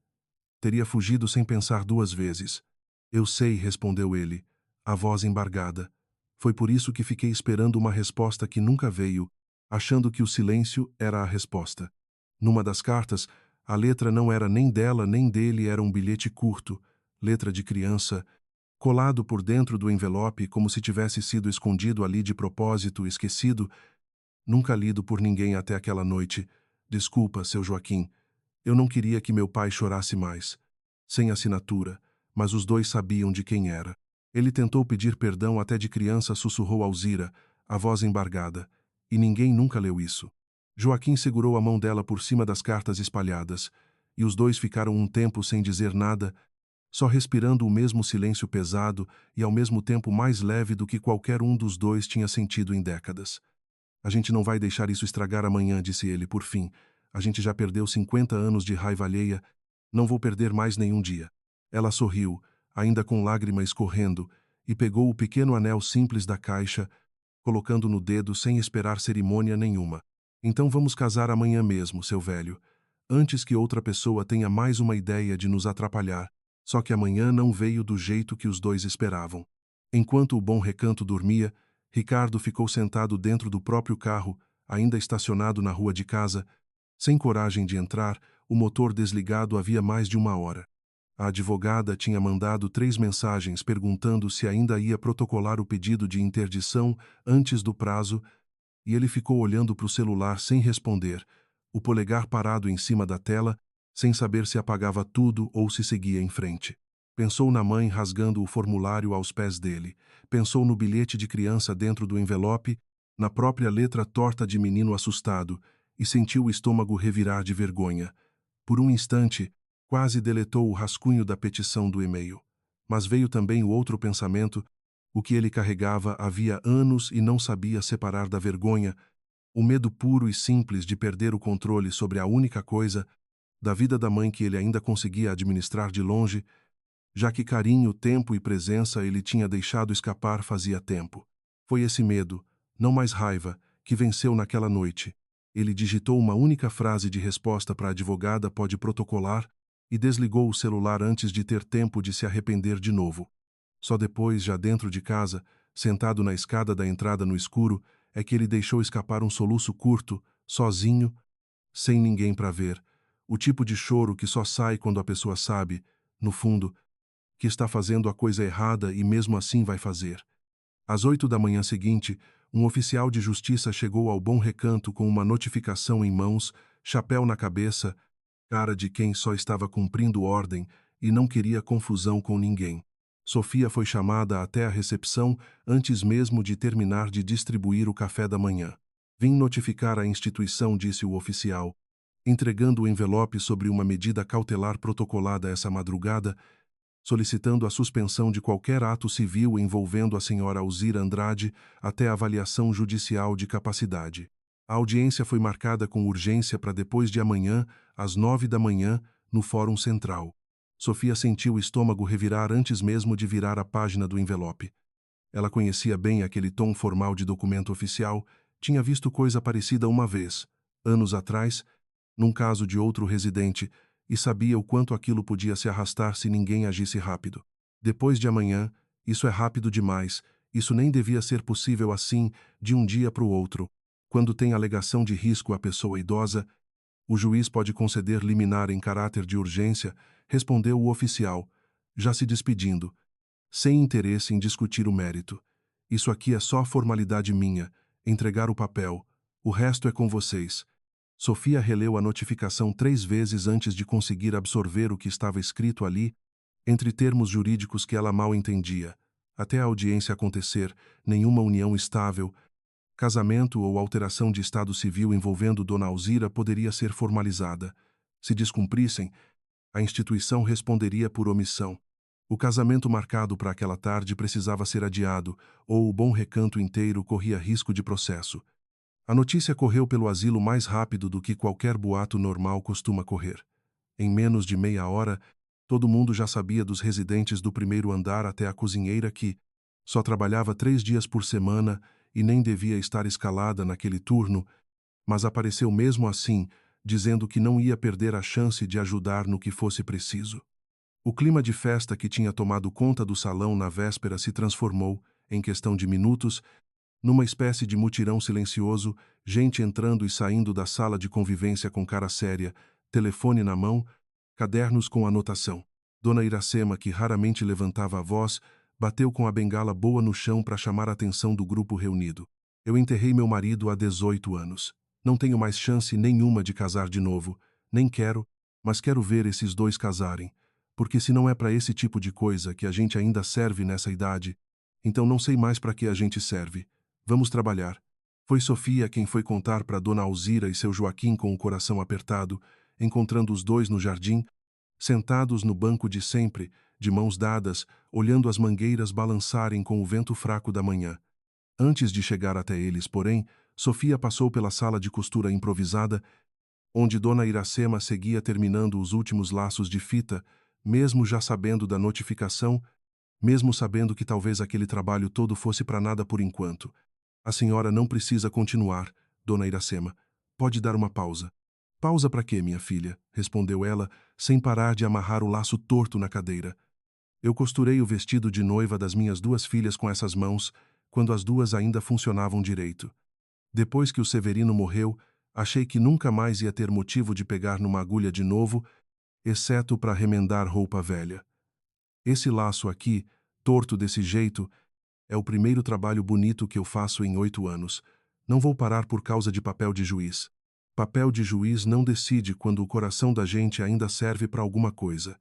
Teria fugido sem pensar 2 vezes. Eu sei, respondeu ele, a voz embargada. Foi por isso que fiquei esperando uma resposta que nunca veio, achando que o silêncio era a resposta. Numa das cartas, a letra não era nem dela nem dele, era um bilhete curto, letra de criança, colado por dentro do envelope como se tivesse sido escondido ali de propósito, esquecido, nunca lido por ninguém até aquela noite. Desculpa, seu Joaquim. Eu não queria que meu pai chorasse mais. Sem assinatura, mas os dois sabiam de quem era. Ele tentou pedir perdão até de criança, sussurrou Alzira, a voz embargada. E ninguém nunca leu isso. Joaquim segurou a mão dela por cima das cartas espalhadas, e os dois ficaram um tempo sem dizer nada, só respirando o mesmo silêncio pesado e ao mesmo tempo mais leve do que qualquer um dos dois tinha sentido em décadas. A gente não vai deixar isso estragar amanhã, disse ele, por fim. A gente já perdeu 50 anos de raiva alheia, não vou perder mais nenhum dia. Ela sorriu, ainda com lágrima escorrendo, e pegou o pequeno anel simples da caixa, colocando no dedo sem esperar cerimônia nenhuma. Então vamos casar amanhã mesmo, seu velho, antes que outra pessoa tenha mais uma ideia de nos atrapalhar. Só que amanhã não veio do jeito que os dois esperavam. Enquanto o bom recanto dormia, Ricardo ficou sentado dentro do próprio carro, ainda estacionado na rua de casa, sem coragem de entrar, o motor desligado havia mais de 1 hora. A advogada tinha mandado 3 mensagens perguntando se ainda ia protocolar o pedido de interdição antes do prazo, e ele ficou olhando para o celular sem responder, o polegar parado em cima da tela, sem saber se apagava tudo ou se seguia em frente. Pensou na mãe rasgando o formulário aos pés dele. Pensou no bilhete de criança dentro do envelope, na própria letra torta de menino assustado, e sentiu o estômago revirar de vergonha. Por um instante, quase deletou o rascunho da petição do e-mail. Mas veio também o outro pensamento, o que ele carregava havia anos e não sabia separar da vergonha, o medo puro e simples de perder o controle sobre a única coisa, da vida da mãe que ele ainda conseguia administrar de longe. já que carinho, tempo e presença ele tinha deixado escapar fazia tempo. Foi esse medo, não mais raiva, que venceu naquela noite. Ele digitou uma única frase de resposta para a advogada pode protocolar e desligou o celular antes de ter tempo de se arrepender de novo. Só depois, já dentro de casa, sentado na escada da entrada no escuro, é que ele deixou escapar um soluço curto, sozinho, sem ninguém para ver. O tipo de choro que só sai quando a pessoa sabe, no fundo, que está fazendo a coisa errada e mesmo assim vai fazer. Às 8 da manhã seguinte, um oficial de justiça chegou ao Bom Recanto com uma notificação em mãos, chapéu na cabeça, cara de quem só estava cumprindo ordem e não queria confusão com ninguém. Sofia foi chamada até a recepção antes mesmo de terminar de distribuir o café da manhã. Vim notificar a instituição, disse o oficial, entregando o envelope sobre uma medida cautelar protocolada essa madrugada, solicitando a suspensão de qualquer ato civil envolvendo a senhora Alzira Andrade até a avaliação judicial de capacidade. A audiência foi marcada com urgência para depois de amanhã, às 9 da manhã, no Fórum Central. Sofia sentiu o estômago revirar antes mesmo de virar a página do envelope. Ela conhecia bem aquele tom formal de documento oficial, tinha visto coisa parecida uma vez, anos atrás, num caso de outro residente, e sabia o quanto aquilo podia se arrastar se ninguém agisse rápido. Depois de amanhã, isso é rápido demais, isso nem devia ser possível assim, de um dia para o outro. Quando tem alegação de risco à pessoa idosa, o juiz pode conceder liminar em caráter de urgência, respondeu o oficial, já se despedindo, sem interesse em discutir o mérito. Isso aqui é só formalidade minha, entregar o papel, o resto é com vocês. Sofia releu a notificação 3 vezes antes de conseguir absorver o que estava escrito ali, entre termos jurídicos que ela mal entendia. Até a audiência acontecer, nenhuma união estável, casamento ou alteração de estado civil envolvendo Dona Alzira poderia ser formalizada. Se descumprissem, a instituição responderia por omissão. O casamento marcado para aquela tarde precisava ser adiado, ou o Bom Recanto inteiro corria risco de processo. A notícia correu pelo asilo mais rápido do que qualquer boato normal costuma correr. Em menos de meia hora, todo mundo já sabia dos residentes do primeiro andar até a cozinheira que só trabalhava 3 dias por semana e nem devia estar escalada naquele turno, mas apareceu mesmo assim, dizendo que não ia perder a chance de ajudar no que fosse preciso. O clima de festa que tinha tomado conta do salão na véspera se transformou, em questão de minutos, numa espécie de mutirão silencioso, gente entrando e saindo da sala de convivência com cara séria, telefone na mão, cadernos com anotação. Dona Iracema, que raramente levantava a voz, bateu com a bengala boa no chão para chamar a atenção do grupo reunido. Eu enterrei meu marido há 18 anos. Não tenho mais chance nenhuma de casar de novo. Nem quero, mas quero ver esses dois casarem. Porque se não é para esse tipo de coisa que a gente ainda serve nessa idade, então não sei mais para que a gente serve. Vamos trabalhar. Foi Sofia quem foi contar para Dona Alzira e seu Joaquim com o coração apertado, encontrando os dois no jardim, sentados no banco de sempre, de mãos dadas, olhando as mangueiras balançarem com o vento fraco da manhã. Antes de chegar até eles, porém, Sofia passou pela sala de costura improvisada, onde Dona Iracema seguia terminando os últimos laços de fita, mesmo já sabendo da notificação, mesmo sabendo que talvez aquele trabalho todo fosse para nada por enquanto. A senhora não precisa continuar, Dona Iracema. Pode dar uma pausa. Pausa para quê, minha filha? Respondeu ela, sem parar de amarrar o laço torto na cadeira. Eu costurei o vestido de noiva das minhas 2 filhas com essas mãos, quando as 2 ainda funcionavam direito. Depois que o Severino morreu, achei que nunca mais ia ter motivo de pegar numa agulha de novo, exceto para remendar roupa velha. Esse laço aqui, torto desse jeito, é o primeiro trabalho bonito que eu faço em 8 anos. Não vou parar por causa de papel de juiz. Papel de juiz não decide quando o coração da gente ainda serve para alguma coisa.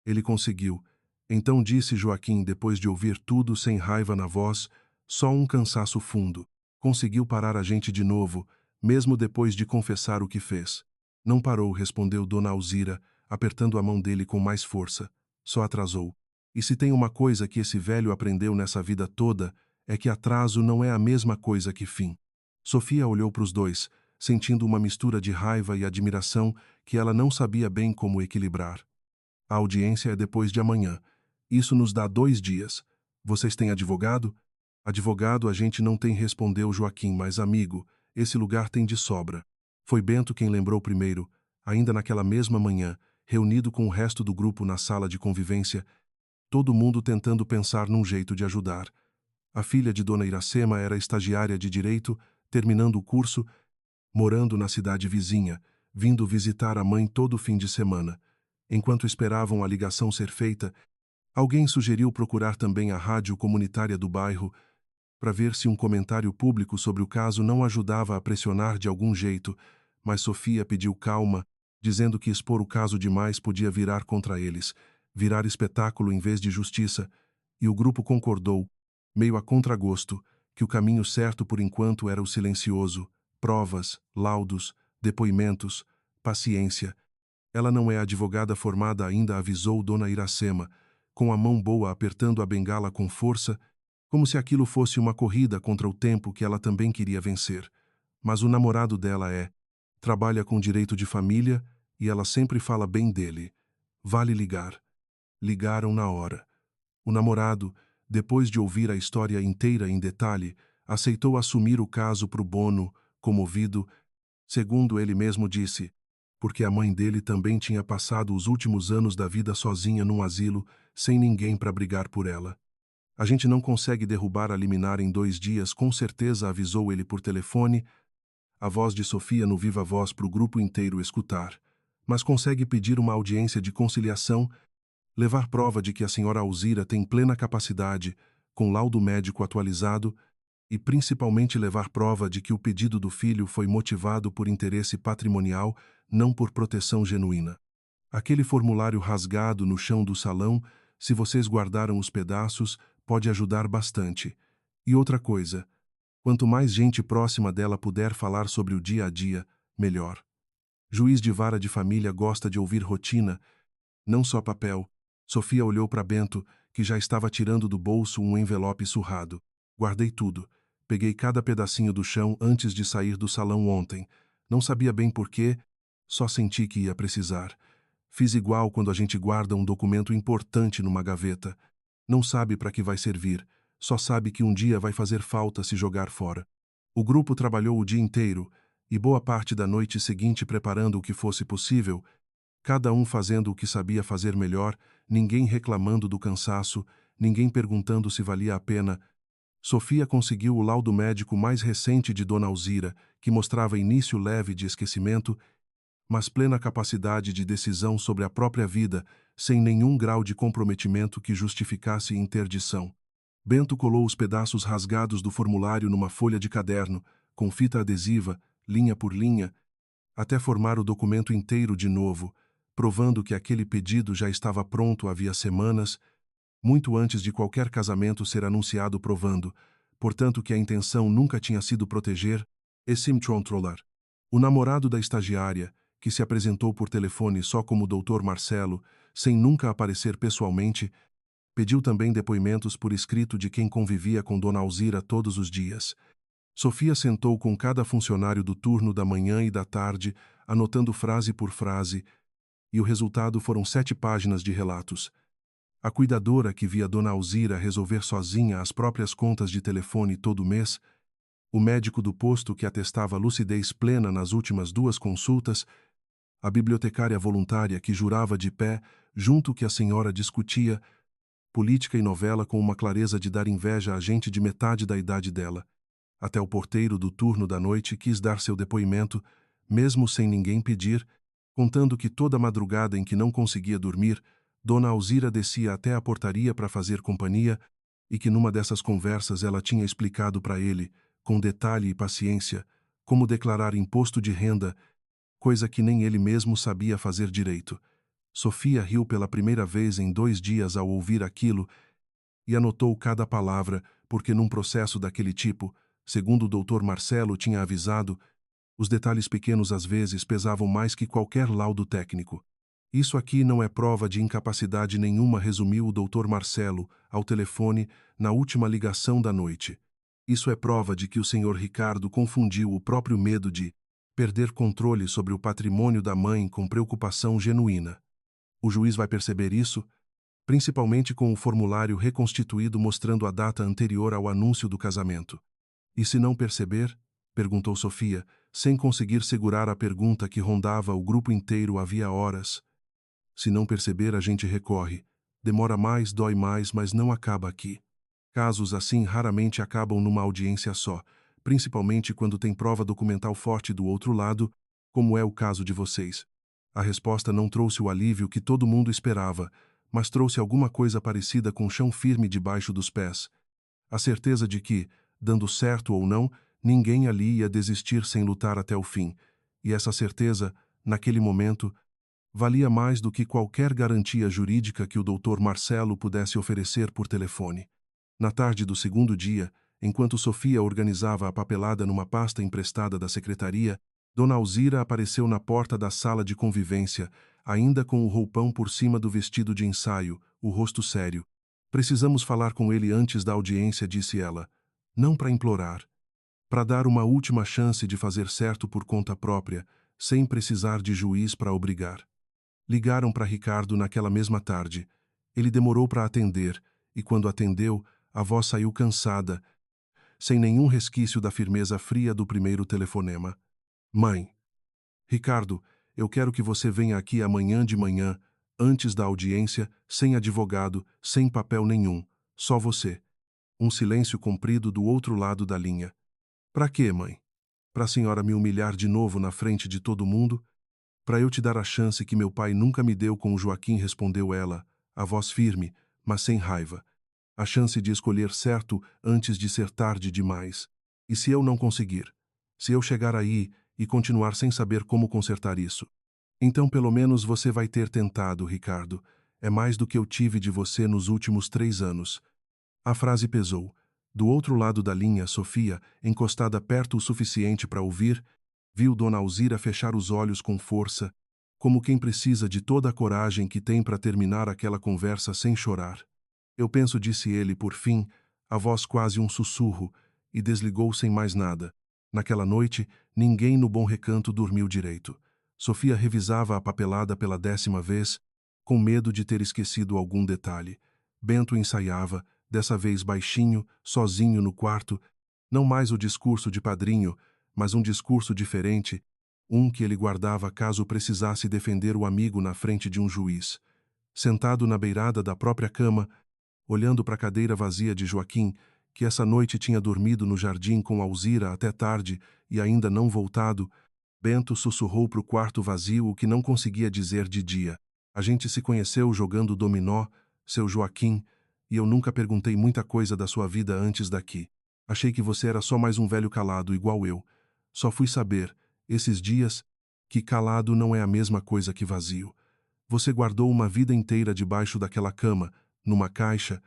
Ele conseguiu. Então disse Joaquim, depois de ouvir tudo sem raiva na voz, só um cansaço fundo. Conseguiu parar a gente de novo, mesmo depois de confessar o que fez. Não parou, respondeu Dona Alzira, apertando a mão dele com mais força. Só atrasou. E se tem uma coisa que esse velho aprendeu nessa vida toda, é que atraso não é a mesma coisa que fim. Sofia olhou para os dois, sentindo uma mistura de raiva e admiração que ela não sabia bem como equilibrar. A audiência é depois de amanhã, Isso nos dá 2 dias. Vocês têm advogado? Advogado a gente não tem, respondeu Joaquim, mas amigo, esse lugar tem de sobra. Foi Bento quem lembrou primeiro, ainda naquela mesma manhã, reunido com o resto do grupo na sala de convivência, todo mundo tentando pensar num jeito de ajudar. A filha de Dona Iracema era estagiária de Direito, terminando o curso, morando na cidade vizinha, vindo visitar a mãe todo fim de semana. Enquanto esperavam a ligação ser feita, alguém sugeriu procurar também a rádio comunitária do bairro para ver se um comentário público sobre o caso não ajudava a pressionar de algum jeito, mas Sofia pediu calma, dizendo que expor o caso demais podia virar contra eles, virar espetáculo em vez de justiça, e o grupo concordou, meio a contragosto, que o caminho certo por enquanto era o silencioso, provas, laudos, depoimentos, paciência. Ela não é advogada formada ainda, avisou Dona Iracema, com a mão boa apertando a bengala com força, como se aquilo fosse uma corrida contra o tempo que ela também queria vencer. Mas o namorado dela trabalha com direito de família e ela sempre fala bem dele. Vale ligar. Ligaram na hora. O namorado, depois de ouvir a história inteira em detalhe, aceitou assumir o caso pro Bono, comovido, segundo ele mesmo disse, porque a mãe dele também tinha passado os últimos anos da vida sozinha num asilo, sem ninguém para brigar por ela. A gente não consegue derrubar a liminar em 2 dias, com certeza, avisou ele por telefone, a voz de Sofia no viva voz para o grupo inteiro escutar. Mas consegue pedir uma audiência de conciliação, levar prova de que a senhora Alzira tem plena capacidade, com laudo médico atualizado, e principalmente levar prova de que o pedido do filho foi motivado por interesse patrimonial, não por proteção genuína. Aquele formulário rasgado no chão do salão, se vocês guardaram os pedaços, pode ajudar bastante. E outra coisa, quanto mais gente próxima dela puder falar sobre o dia a dia, melhor. Juiz de vara de família gosta de ouvir rotina, não só papel. Sofia olhou para Bento, que já estava tirando do bolso um envelope surrado. Guardei tudo. Peguei cada pedacinho do chão antes de sair do salão ontem. Não sabia bem por quê, só senti que ia precisar. Fiz igual quando a gente guarda um documento importante numa gaveta. Não sabe para que vai servir, só sabe que um dia vai fazer falta se jogar fora. O grupo trabalhou o dia inteiro e boa parte da noite seguinte preparando o que fosse possível, cada um fazendo o que sabia fazer melhor, ninguém reclamando do cansaço, ninguém perguntando se valia a pena. Sofia conseguiu o laudo médico mais recente de Dona Alzira, que mostrava início leve de esquecimento, mas plena capacidade de decisão sobre a própria vida, sem nenhum grau de comprometimento que justificasse interdição. Bento colou os pedaços rasgados do formulário numa folha de caderno, com fita adesiva, linha por linha, até formar o documento inteiro de novo, provando que aquele pedido já estava pronto havia semanas, muito antes de qualquer casamento ser anunciado, provando, portanto, que a intenção nunca tinha sido proteger esse controlar. O namorado da estagiária, que se apresentou por telefone só como Dr. Marcelo, sem nunca aparecer pessoalmente, pediu também depoimentos por escrito de quem convivia com Dona Alzira todos os dias. Sofia sentou com cada funcionário do turno da manhã e da tarde, anotando frase por frase, e o resultado foram 7 páginas de relatos. A cuidadora que via Dona Alzira resolver sozinha as próprias contas de telefone todo mês, o médico do posto que atestava lucidez plena nas últimas 2 consultas, a bibliotecária voluntária que jurava de pé, junto que a senhora discutia política e novela com uma clareza de dar inveja a gente de metade da idade dela. Até o porteiro do turno da noite quis dar seu depoimento, mesmo sem ninguém pedir, contando que toda madrugada em que não conseguia dormir, Dona Alzira descia até a portaria para fazer companhia e que numa dessas conversas ela tinha explicado para ele, com detalhe e paciência, como declarar imposto de renda, coisa que nem ele mesmo sabia fazer direito. Sofia riu pela primeira vez em 2 dias ao ouvir aquilo e anotou cada palavra, porque num processo daquele tipo, segundo o Dr. Marcelo tinha avisado, os detalhes pequenos às vezes pesavam mais que qualquer laudo técnico. Isso aqui não é prova de incapacidade nenhuma, resumiu o Dr. Marcelo, ao telefone, na última ligação da noite. Isso é prova de que o Sr. Ricardo confundiu o próprio medo de perder controle sobre o patrimônio da mãe com preocupação genuína. O juiz vai perceber isso? principalmente com o formulário reconstituído mostrando a data anterior ao anúncio do casamento. E se não perceber? Perguntou Sofia, sem conseguir segurar a pergunta que rondava o grupo inteiro havia horas. Se não perceber, a gente recorre. Demora mais, dói mais, mas não acaba aqui. Casos assim raramente acabam numa audiência só, principalmente quando tem prova documental forte do outro lado, como é o caso de vocês. A resposta não trouxe o alívio que todo mundo esperava, mas trouxe alguma coisa parecida com chão firme debaixo dos pés. A certeza de que, dando certo ou não, ninguém ali ia desistir sem lutar até o fim. E essa certeza, naquele momento, valia mais do que qualquer garantia jurídica que o Dr. Marcelo pudesse oferecer por telefone. Na tarde do segundo dia, enquanto Sofia organizava a papelada numa pasta emprestada da secretaria, Dona Alzira apareceu na porta da sala de convivência, ainda com o roupão por cima do vestido de ensaio, o rosto sério. Precisamos falar com ele antes da audiência, disse ela. Não para implorar. Para dar uma última chance de fazer certo por conta própria, sem precisar de juiz para obrigar. Ligaram para Ricardo naquela mesma tarde. Ele demorou para atender, e quando atendeu, a voz saiu cansada, sem nenhum resquício da firmeza fria do primeiro telefonema. Mãe. Ricardo, eu quero que você venha aqui amanhã de manhã, antes da audiência, sem advogado, sem papel nenhum, só você. Um silêncio comprido do outro lado da linha. Para quê, mãe? Para a senhora me humilhar de novo na frente de todo mundo? Para eu te dar a chance que meu pai nunca me deu com o Joaquim, respondeu ela, a voz firme, mas sem raiva. A chance de escolher certo antes de ser tarde demais. E se eu não conseguir? Se eu chegar aí e continuar sem saber como consertar isso? Então pelo menos você vai ter tentado, Ricardo. É mais do que eu tive de você nos últimos 3 anos. A frase pesou. Do outro lado da linha, Sofia, encostada perto o suficiente para ouvir, viu Dona Alzira fechar os olhos com força, como quem precisa de toda a coragem que tem para terminar aquela conversa sem chorar. Eu penso, disse ele, por fim, a voz quase um sussurro, e desligou sem mais nada. Naquela noite, ninguém no Bom Recanto dormiu direito. Sofia revisava a papelada pela 10ª vez, com medo de ter esquecido algum detalhe. Bento ensaiava, dessa vez baixinho, sozinho no quarto, não mais o discurso de padrinho, mas um discurso diferente, um que ele guardava caso precisasse defender o amigo na frente de um juiz. Sentado na beirada da própria cama, olhando para a cadeira vazia de Joaquim, que essa noite tinha dormido no jardim com Alzira até tarde e ainda não voltado, Bento sussurrou para o quarto vazio o que não conseguia dizer de dia. A gente se conheceu jogando dominó, seu Joaquim, e eu nunca perguntei muita coisa da sua vida antes daqui. Achei que você era só mais um velho calado, igual eu. Só fui saber, esses dias, que calado não é a mesma coisa que vazio. Você guardou uma vida inteira debaixo daquela cama, numa caixa,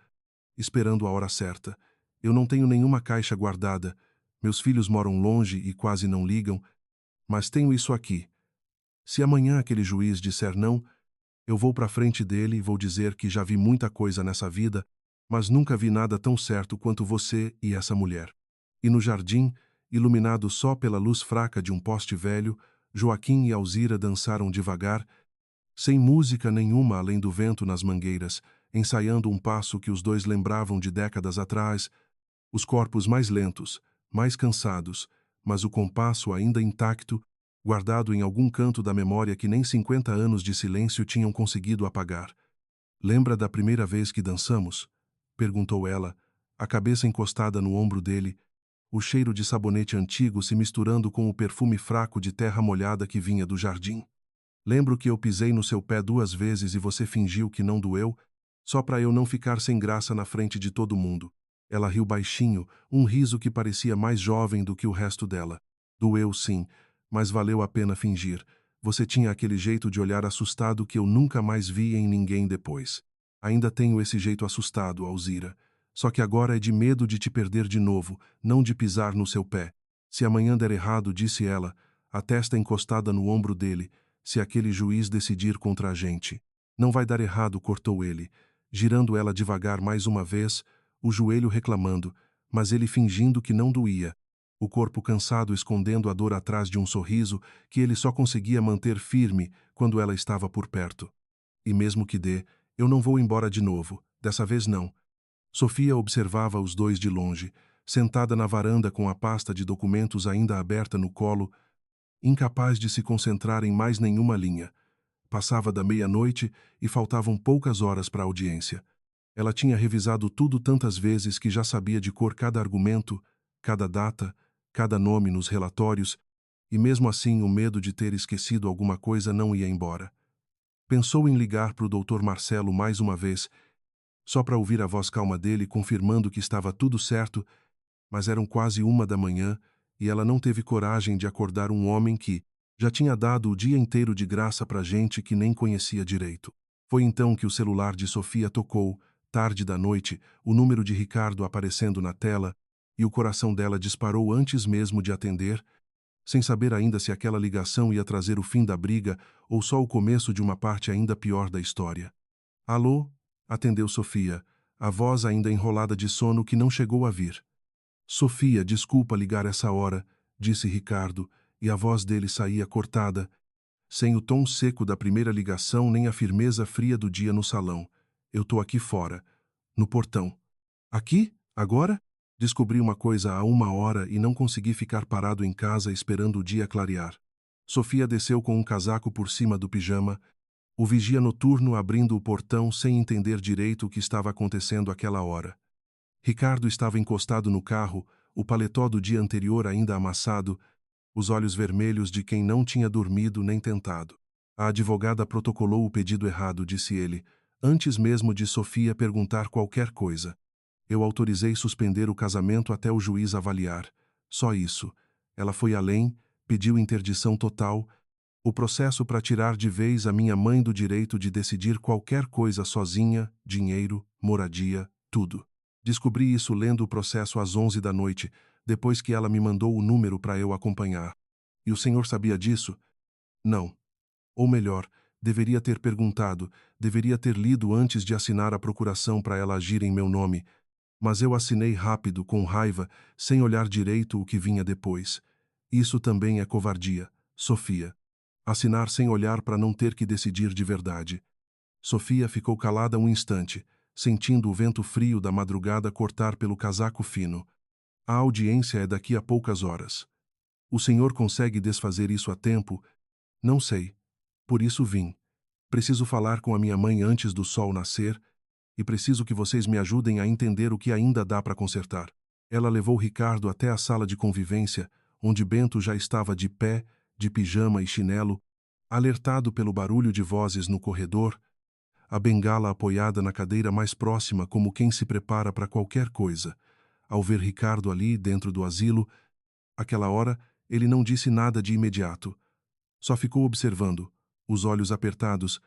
esperando a hora certa. Eu não tenho nenhuma caixa guardada. Meus filhos moram longe e quase não ligam, mas tenho isso aqui. Se amanhã aquele juiz disser não, eu vou para frente dele e vou dizer que já vi muita coisa nessa vida, mas nunca vi nada tão certo quanto você e essa mulher. E no jardim, iluminado só pela luz fraca de um poste velho, Joaquim e Alzira dançaram devagar, sem música nenhuma além do vento nas mangueiras, ensaiando um passo que os dois lembravam de décadas atrás, os corpos mais lentos, mais cansados, mas o compasso ainda intacto, guardado em algum canto da memória que nem 50 anos de silêncio tinham conseguido apagar. Lembra da primeira vez que dançamos? Perguntou ela, a cabeça encostada no ombro dele, o cheiro de sabonete antigo se misturando com o perfume fraco de terra molhada que vinha do jardim. Lembro que eu pisei no seu pé 2 vezes e você fingiu que não doeu, só para eu não ficar sem graça na frente de todo mundo. Ela riu baixinho, um riso que parecia mais jovem do que o resto dela. Doeu sim, mas valeu a pena fingir. Você tinha aquele jeito de olhar assustado que eu nunca mais vi em ninguém depois. Ainda tenho esse jeito assustado, Alzira. Só que agora é de medo de te perder de novo, não de pisar no seu pé. Se amanhã der errado, disse ela, a testa encostada no ombro dele, se aquele juiz decidir contra a gente. Não vai dar errado, cortou ele, girando ela devagar mais uma vez, o joelho reclamando, mas ele fingindo que não doía, o corpo cansado escondendo a dor atrás de um sorriso que ele só conseguia manter firme quando ela estava por perto. E mesmo que dê, Eu não vou embora de novo, dessa vez não. Sofia observava os dois de longe, sentada na varanda com a pasta de documentos ainda aberta no colo, incapaz de se concentrar em mais nenhuma linha. Passava da meia-noite e faltavam poucas horas para a audiência. Ela tinha revisado tudo tantas vezes que já sabia de cor cada argumento, cada data, cada nome nos relatórios, e mesmo assim o medo de ter esquecido alguma coisa não ia embora. Pensou em ligar para o Dr. Marcelo mais uma vez, só para ouvir a voz calma dele confirmando que estava tudo certo, mas eram quase 1 da manhã e ela não teve coragem de acordar um homem que já tinha dado o dia inteiro de graça para gente que nem conhecia direito. Foi então que o celular de Sofia tocou, tarde da noite, o número de Ricardo aparecendo na tela, e o coração dela disparou antes mesmo de atender, sem saber ainda se aquela ligação ia trazer o fim da briga ou só o começo de uma parte ainda pior da história. Alô? Atendeu Sofia, a voz ainda enrolada de sono que não chegou a vir. Sofia, desculpa ligar essa hora, disse Ricardo, e a voz dele saía cortada, sem o tom seco da primeira ligação nem a firmeza fria do dia no salão. Eu tô aqui fora, no portão. Aqui? Agora? Descobri uma coisa há 1 hora e não consegui ficar parado em casa esperando o dia clarear. Sofia desceu com um casaco por cima do pijama, o vigia noturno abrindo o portão sem entender direito o que estava acontecendo àquela hora. Ricardo estava encostado no carro, o paletó do dia anterior ainda amassado, os olhos vermelhos de quem não tinha dormido nem tentado. A advogada protocolou o pedido errado, disse ele, antes mesmo de Sofia perguntar qualquer coisa. Eu autorizei suspender o casamento até o juiz avaliar. Só isso. Ela foi além, pediu interdição total, o processo para tirar de vez a minha mãe do direito de decidir qualquer coisa sozinha, dinheiro, moradia, tudo. Descobri isso lendo o processo às 11 da noite, depois que ela me mandou o número para eu acompanhar. E o senhor sabia disso? Não. Ou melhor, deveria ter perguntado, deveria ter lido antes de assinar a procuração para ela agir em meu nome, mas eu assinei rápido, com raiva, sem olhar direito o que vinha depois. Isso também é covardia, Sofia. Assinar sem olhar para não ter que decidir de verdade. Sofia ficou calada um instante, sentindo o vento frio da madrugada cortar pelo casaco fino. A audiência é daqui a poucas horas. O senhor consegue desfazer isso a tempo? Não sei. Por isso vim. Preciso falar com a minha mãe antes do sol nascer e preciso que vocês me ajudem a entender o que ainda dá para consertar. Ela levou Ricardo até a sala de convivência, onde Bento já estava de pé, de pijama e chinelo, alertado pelo barulho de vozes no corredor, a bengala apoiada na cadeira mais próxima como quem se prepara para qualquer coisa. Ao ver Ricardo ali, dentro do asilo, aquela hora, ele não disse nada de imediato. Só ficou observando, os olhos apertados,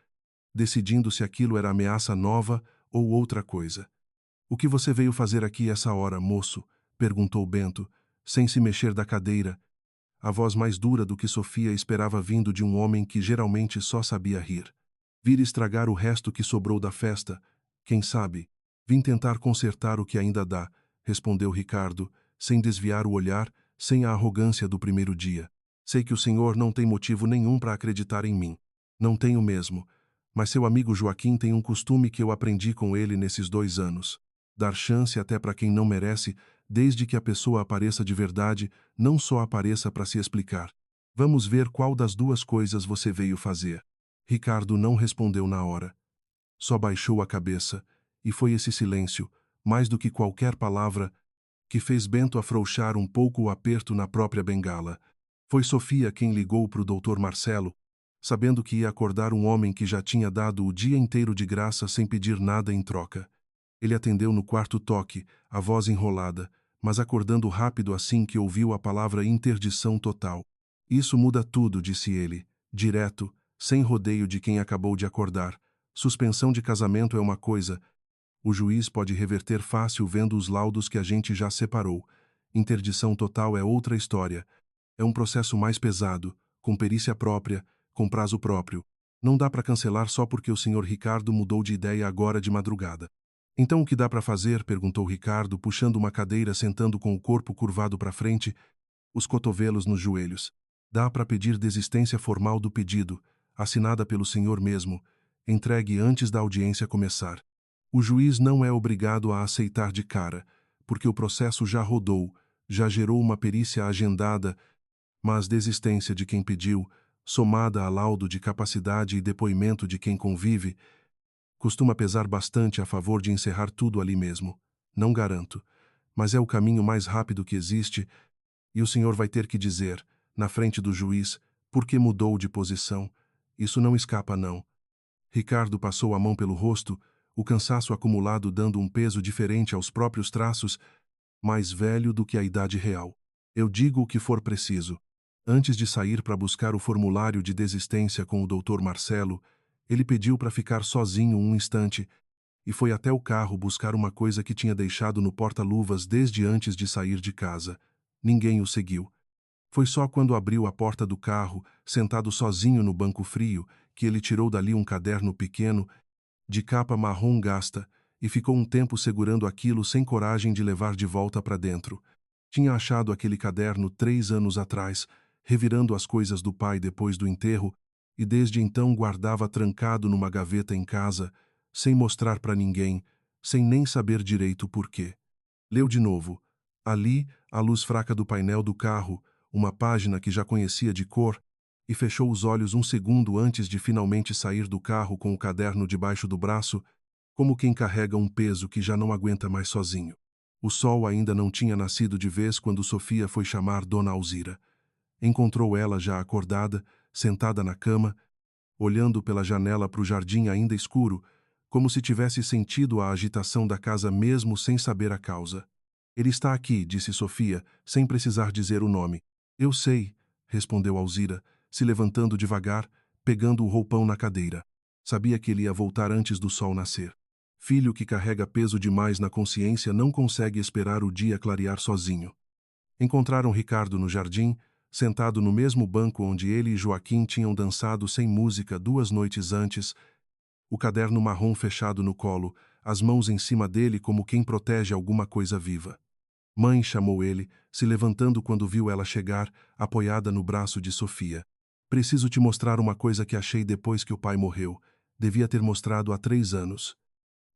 decidindo se aquilo era ameaça nova ou outra coisa. O que você veio fazer aqui essa hora, moço? Perguntou Bento, sem se mexer da cadeira, a voz mais dura do que Sofia esperava vindo de um homem que geralmente só sabia rir. Vir estragar o resto que sobrou da festa, quem sabe? Vim tentar consertar o que ainda dá, respondeu Ricardo, sem desviar o olhar, sem a arrogância do primeiro dia. Sei que o senhor não tem motivo nenhum para acreditar em mim. Não tenho mesmo. Mas seu amigo Joaquim tem um costume que eu aprendi com ele nesses 2 anos. Dar chance até para quem não merece, desde que a pessoa apareça de verdade, não só apareça para se explicar. Vamos ver qual das duas coisas você veio fazer. Ricardo não respondeu na hora. Só baixou a cabeça, e foi esse silêncio, mais do que qualquer palavra, que fez Bento afrouxar um pouco o aperto na própria bengala. Foi Sofia quem ligou para o Dr. Marcelo, sabendo que ia acordar um homem que já tinha dado o dia inteiro de graça sem pedir nada em troca. Ele atendeu no quarto toque, a voz enrolada, mas acordando rápido assim que ouviu a palavra interdição total. Isso muda tudo, disse ele, direto, sem rodeio de quem acabou de acordar. Suspensão de casamento é uma coisa, o juiz pode reverter fácil vendo os laudos que a gente já separou. Interdição total é outra história. É um processo mais pesado, com perícia própria, com prazo próprio. Não dá para cancelar só porque o senhor Ricardo mudou de ideia agora de madrugada. Então o que dá para fazer? Perguntou Ricardo, puxando uma cadeira, sentando com o corpo curvado para frente, os cotovelos nos joelhos. Dá para pedir desistência formal do pedido, assinada pelo senhor mesmo. entregue antes da audiência começar. O juiz não é obrigado a aceitar de cara, porque o processo já rodou, já gerou uma perícia agendada, mas desistência de quem pediu, somada a laudo de capacidade e depoimento de quem convive, costuma pesar bastante a favor de encerrar tudo ali mesmo. Não garanto, mas é o caminho mais rápido que existe, e o senhor vai ter que dizer, na frente do juiz, por que mudou de posição. Isso não escapa, não. Ricardo passou a mão pelo rosto, o cansaço acumulado dando um peso diferente aos próprios traços, mais velho do que a idade real. Eu digo o que for preciso. Antes de sair para buscar o formulário de desistência com o Dr. Marcelo, ele pediu para ficar sozinho um instante e foi até o carro buscar uma coisa que tinha deixado no porta-luvas desde antes de sair de casa. Ninguém o seguiu. Foi só quando abriu a porta do carro, sentado sozinho no banco frio, que ele tirou dali um caderno pequeno, de capa marrom gasta, e ficou um tempo segurando aquilo sem coragem de levar de volta para dentro. Tinha achado aquele caderno 3 anos atrás, revirando as coisas do pai depois do enterro, e desde então guardava trancado numa gaveta em casa, sem mostrar para ninguém, sem nem saber direito por quê. Leu de novo. Ali, à luz fraca do painel do carro, uma página que já conhecia de cor, e fechou os olhos um segundo antes de finalmente sair do carro com o caderno debaixo do braço, como quem carrega um peso que já não aguenta mais sozinho. O sol ainda não tinha nascido de vez quando Sofia foi chamar Dona Alzira. Encontrou ela já acordada, sentada na cama, olhando pela janela para o jardim ainda escuro, como se tivesse sentido a agitação da casa mesmo sem saber a causa. Ele está aqui, disse Sofia, sem precisar dizer o nome. Eu sei, respondeu Alzira, se levantando devagar, pegando o roupão na cadeira. Sabia que ele ia voltar antes do sol nascer. Filho que carrega peso demais na consciência não consegue esperar o dia clarear sozinho. Encontraram Ricardo no jardim, sentado no mesmo banco onde ele e Joaquim tinham dançado sem música 2 noites antes, o caderno marrom fechado no colo, as mãos em cima dele como quem protege alguma coisa viva. Mãe, chamou ele, se levantando quando viu ela chegar, apoiada no braço de Sofia. Preciso te mostrar uma coisa que achei depois que o pai morreu. Devia ter mostrado há 3 anos.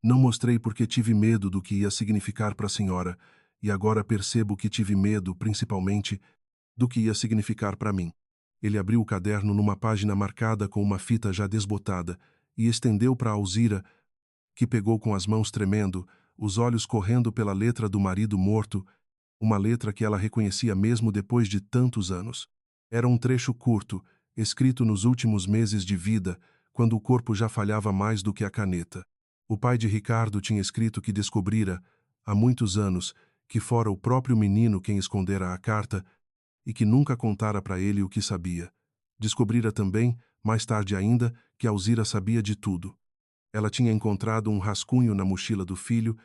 Não mostrei porque tive medo do que ia significar para a senhora, e agora percebo que tive medo, principalmente, do que ia significar para mim. Ele abriu o caderno numa página marcada com uma fita já desbotada e estendeu para Alzira, que pegou com as mãos tremendo, os olhos correndo pela letra do marido morto, uma letra que ela reconhecia mesmo depois de tantos anos. Era um trecho curto, escrito nos últimos meses de vida, quando o corpo já falhava mais do que a caneta. O pai de Ricardo tinha escrito que descobrira, há muitos anos, que fora o próprio menino quem escondera a carta e que nunca contara para ele o que sabia. Descobrira também, mais tarde ainda, que Alzira sabia de tudo. Ela tinha encontrado um rascunho na mochila do filho,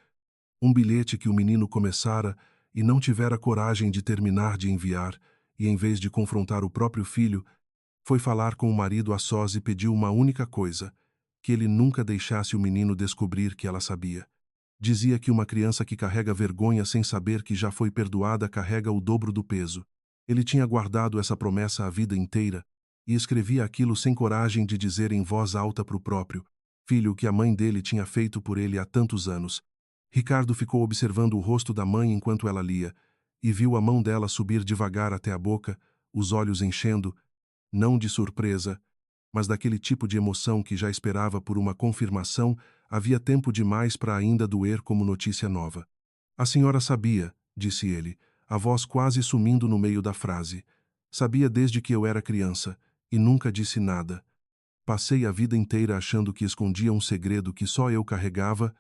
um bilhete que o menino começara e não tivera coragem de terminar de enviar, e em vez de confrontar o próprio filho, foi falar com o marido a sós e pediu uma única coisa, que ele nunca deixasse o menino descobrir que ela sabia. Dizia que uma criança que carrega vergonha sem saber que já foi perdoada carrega o dobro do peso. Ele tinha guardado essa promessa a vida inteira e escrevia aquilo sem coragem de dizer em voz alta para o próprio filho que a mãe dele tinha feito por ele há tantos anos. Ricardo ficou observando o rosto da mãe enquanto ela lia e viu a mão dela subir devagar até a boca, os olhos enchendo, não de surpresa, mas daquele tipo de emoção que já esperava por uma confirmação, havia tempo demais para ainda doer como notícia nova. A senhora sabia, disse ele, a voz quase sumindo no meio da frase. Sabia desde que eu era criança, e nunca disse nada. Passei a vida inteira achando que escondia um segredo que só eu carregava,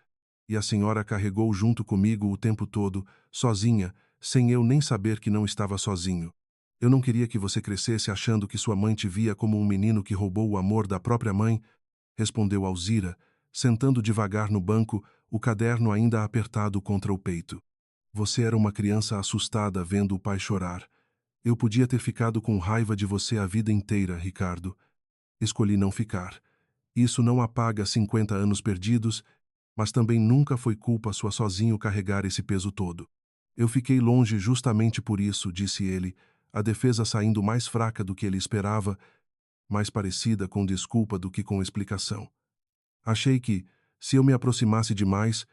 e a senhora carregou junto comigo o tempo todo, sozinha, sem eu nem saber que não estava sozinho. Eu não queria que você crescesse achando que sua mãe te via como um menino que roubou o amor da própria mãe, respondeu Alzira, sentando devagar no banco, o caderno ainda apertado contra o peito. Você era uma criança assustada vendo o pai chorar. Eu podia ter ficado com raiva de você a vida inteira, Ricardo. Escolhi não ficar. Isso não apaga 50 anos perdidos, mas também nunca foi culpa sua sozinho carregar esse peso todo. Eu fiquei longe justamente por isso, disse ele, a defesa saindo mais fraca do que ele esperava, mais parecida com desculpa do que com explicação. Achei que, se eu me aproximasse demais,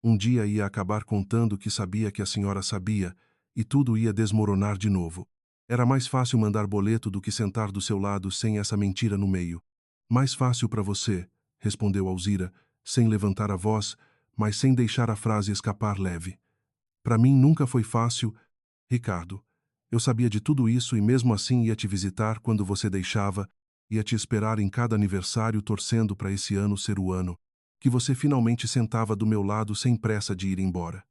um dia ia acabar contando que sabia que a senhora sabia, e tudo ia desmoronar de novo. Era mais fácil mandar boleto do que sentar do seu lado sem essa mentira no meio. Mais fácil para você, respondeu Alzira, sem levantar a voz, mas sem deixar a frase escapar leve. Para mim nunca foi fácil, Ricardo. Eu sabia de tudo isso e mesmo assim ia te visitar quando você deixava, ia te esperar em cada aniversário torcendo para esse ano ser o ano que você finalmente sentava do meu lado sem pressa de ir embora.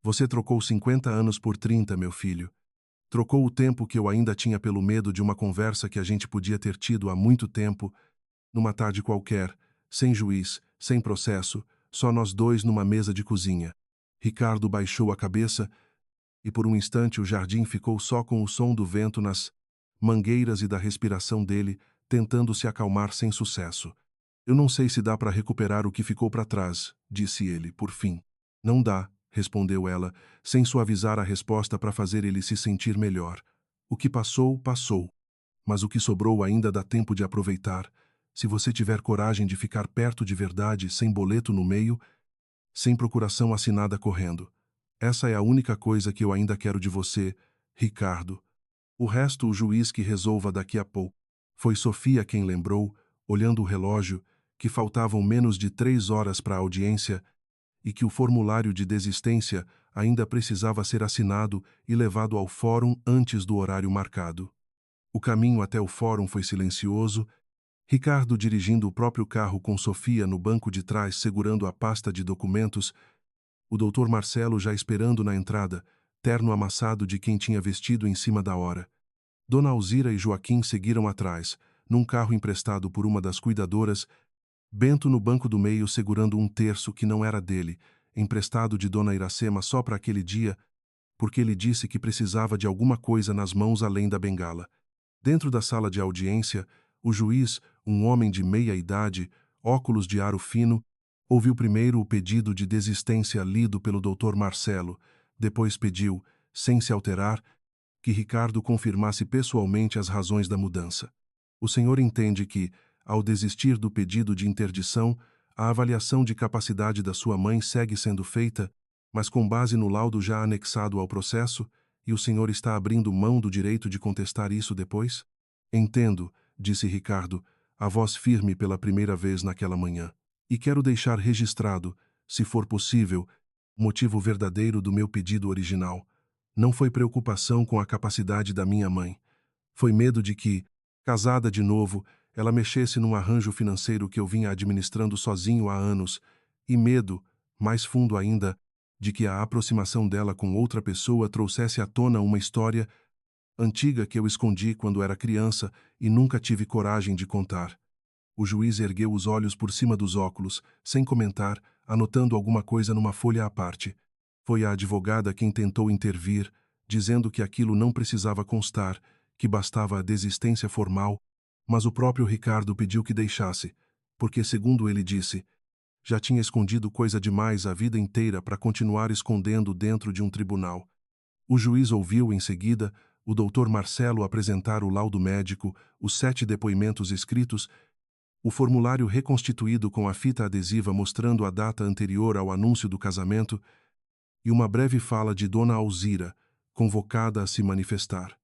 Você trocou 50 anos por 30, meu filho. Trocou o tempo que eu ainda tinha pelo medo de uma conversa que a gente podia ter tido há muito tempo, numa tarde qualquer, sem juiz, sem processo, só nós dois numa mesa de cozinha. Ricardo baixou a cabeça e por um instante o jardim ficou só com o som do vento nas mangueiras e da respiração dele, tentando se acalmar sem sucesso. Eu não sei se dá para recuperar o que ficou para trás, disse ele, por fim. Não dá, respondeu ela, sem suavizar a resposta para fazer ele se sentir melhor. O que passou, passou. Mas o que sobrou ainda dá tempo de aproveitar. Se você tiver coragem de ficar perto de verdade, sem boleto no meio, sem procuração assinada correndo. Essa é a única coisa que eu ainda quero de você, Ricardo. O resto o juiz que resolva daqui a pouco. Foi Sofia quem lembrou, olhando o relógio, que faltavam menos de 3 horas para a audiência e que o formulário de desistência ainda precisava ser assinado e levado ao fórum antes do horário marcado. O caminho até o fórum foi silencioso, Ricardo dirigindo o próprio carro com Sofia no banco de trás segurando a pasta de documentos, o doutor Marcelo já esperando na entrada, terno amassado de quem tinha vestido em cima da hora. Dona Alzira e Joaquim seguiram atrás, num carro emprestado por uma das cuidadoras, Bento no banco do meio segurando um terço que não era dele, emprestado de Dona Iracema só para aquele dia, porque ele disse que precisava de alguma coisa nas mãos além da bengala. Dentro da sala de audiência, o juiz, um homem de meia idade, óculos de aro fino, ouviu primeiro o pedido de desistência lido pelo doutor Marcelo, depois pediu, sem se alterar, que Ricardo confirmasse pessoalmente as razões da mudança. O senhor entende que, ao desistir do pedido de interdição, a avaliação de capacidade da sua mãe segue sendo feita, mas com base no laudo já anexado ao processo, e o senhor está abrindo mão do direito de contestar isso depois? Entendo, disse Ricardo, a voz firme pela primeira vez naquela manhã. E quero deixar registrado, se for possível, o motivo verdadeiro do meu pedido original. Não foi preocupação com a capacidade da minha mãe. Foi medo de que, casada de novo, ela mexesse num arranjo financeiro que eu vinha administrando sozinho há anos, e medo, mais fundo ainda, de que a aproximação dela com outra pessoa trouxesse à tona uma história antiga que eu escondi quando era criança e nunca tive coragem de contar. O juiz ergueu os olhos por cima dos óculos, sem comentar, anotando alguma coisa numa folha à parte. Foi a advogada quem tentou intervir, dizendo que aquilo não precisava constar, que bastava a desistência formal, mas o próprio Ricardo pediu que deixasse, porque, segundo ele disse, já tinha escondido coisa demais a vida inteira para continuar escondendo dentro de um tribunal. O juiz ouviu, em seguida, o doutor Marcelo apresentar o laudo médico, os 7 depoimentos escritos, o formulário reconstituído com a fita adesiva mostrando a data anterior ao anúncio do casamento e uma breve fala de Dona Alzira, convocada a se manifestar.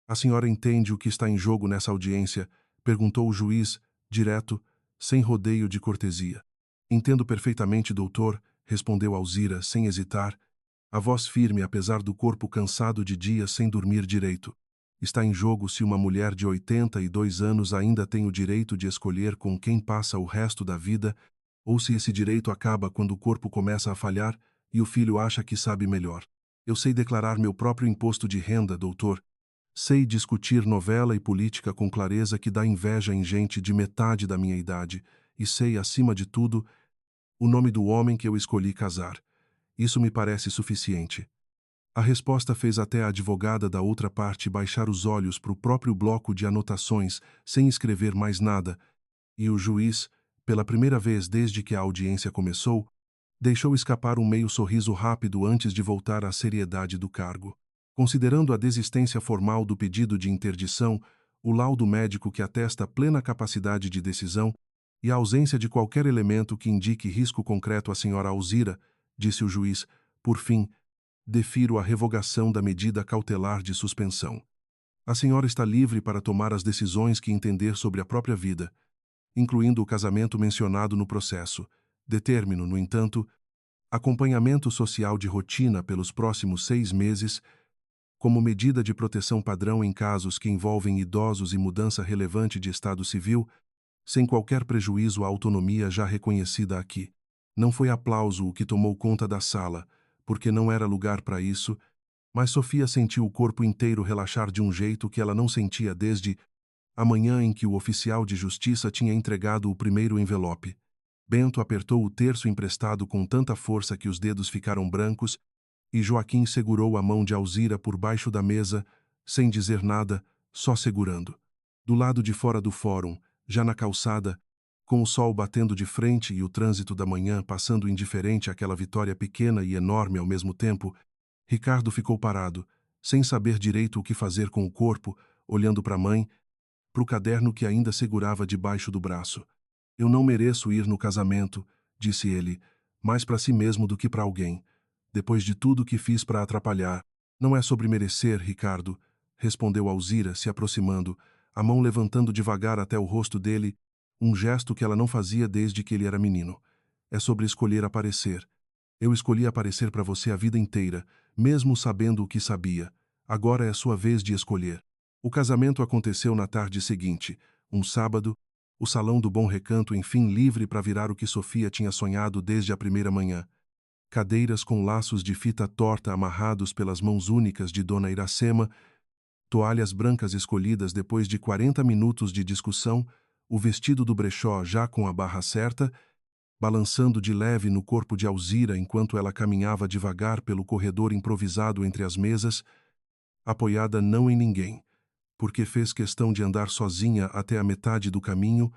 A senhora entende o que está em jogo nessa audiência? Perguntou o juiz, direto, sem rodeio de cortesia. Entendo perfeitamente, doutor, respondeu Alzira, sem hesitar, a voz firme apesar do corpo cansado de dias sem dormir direito. Está em jogo se uma mulher de 82 anos ainda tem o direito de escolher com quem passa o resto da vida, ou se esse direito acaba quando o corpo começa a falhar e o filho acha que sabe melhor. Eu sei declarar meu próprio imposto de renda, doutor. Sei discutir novela e política com clareza que dá inveja em gente de metade da minha idade, e sei, acima de tudo, o nome do homem que eu escolhi casar. Isso me parece suficiente. A resposta fez até a advogada da outra parte baixar os olhos para o próprio bloco de anotações, sem escrever mais nada, e o juiz, pela primeira vez desde que a audiência começou, deixou escapar um meio sorriso rápido antes de voltar à seriedade do cargo. Considerando a desistência formal do pedido de interdição, o laudo médico que atesta plena capacidade de decisão, E a ausência de qualquer elemento que indique risco concreto à senhora Alzira, disse o juiz, por fim, defiro a revogação da medida cautelar de suspensão. A senhora está livre para tomar as decisões que entender sobre a própria vida, incluindo o casamento mencionado no processo. Determino, no entanto, acompanhamento social de rotina pelos próximos 6 meses, como medida de proteção padrão em casos que envolvem idosos e mudança relevante de estado civil, sem qualquer prejuízo à autonomia já reconhecida aqui. Não foi aplauso o que tomou conta da sala, porque não era lugar para isso, mas Sofia sentiu o corpo inteiro relaxar de um jeito que ela não sentia desde a manhã em que o oficial de justiça tinha entregado o primeiro envelope. Bento apertou o terço emprestado com tanta força que os dedos ficaram brancos e Joaquim segurou a mão de Alzira por baixo da mesa, sem dizer nada, só segurando. Do lado de fora do fórum, já na calçada, com o sol batendo de frente e o trânsito da manhã passando indiferente àquela vitória pequena e enorme ao mesmo tempo, Ricardo ficou parado, sem saber direito o que fazer com o corpo, olhando para a mãe, para o caderno que ainda segurava debaixo do braço. Eu não mereço ir no casamento, disse ele, mais para si mesmo do que para alguém. Depois de tudo que fiz para atrapalhar. Não é sobre merecer, Ricardo, respondeu Alzira, se aproximando, a mão levantando devagar até o rosto dele, um gesto que ela não fazia desde que ele era menino. É sobre escolher aparecer. Eu escolhi aparecer para você a vida inteira, mesmo sabendo o que sabia. Agora é sua vez de escolher. O casamento aconteceu na tarde seguinte, um sábado, o salão do Bom Recanto enfim livre para virar o que Sofia tinha sonhado desde a primeira manhã. Cadeiras com laços de fita torta amarrados pelas mãos únicas de Dona Iracema, toalhas brancas escolhidas depois de 40 minutos de discussão, o vestido do brechó já com a barra certa, balançando de leve no corpo de Alzira enquanto ela caminhava devagar pelo corredor improvisado entre as mesas, apoiada não em ninguém, porque fez questão de andar sozinha até a metade do caminho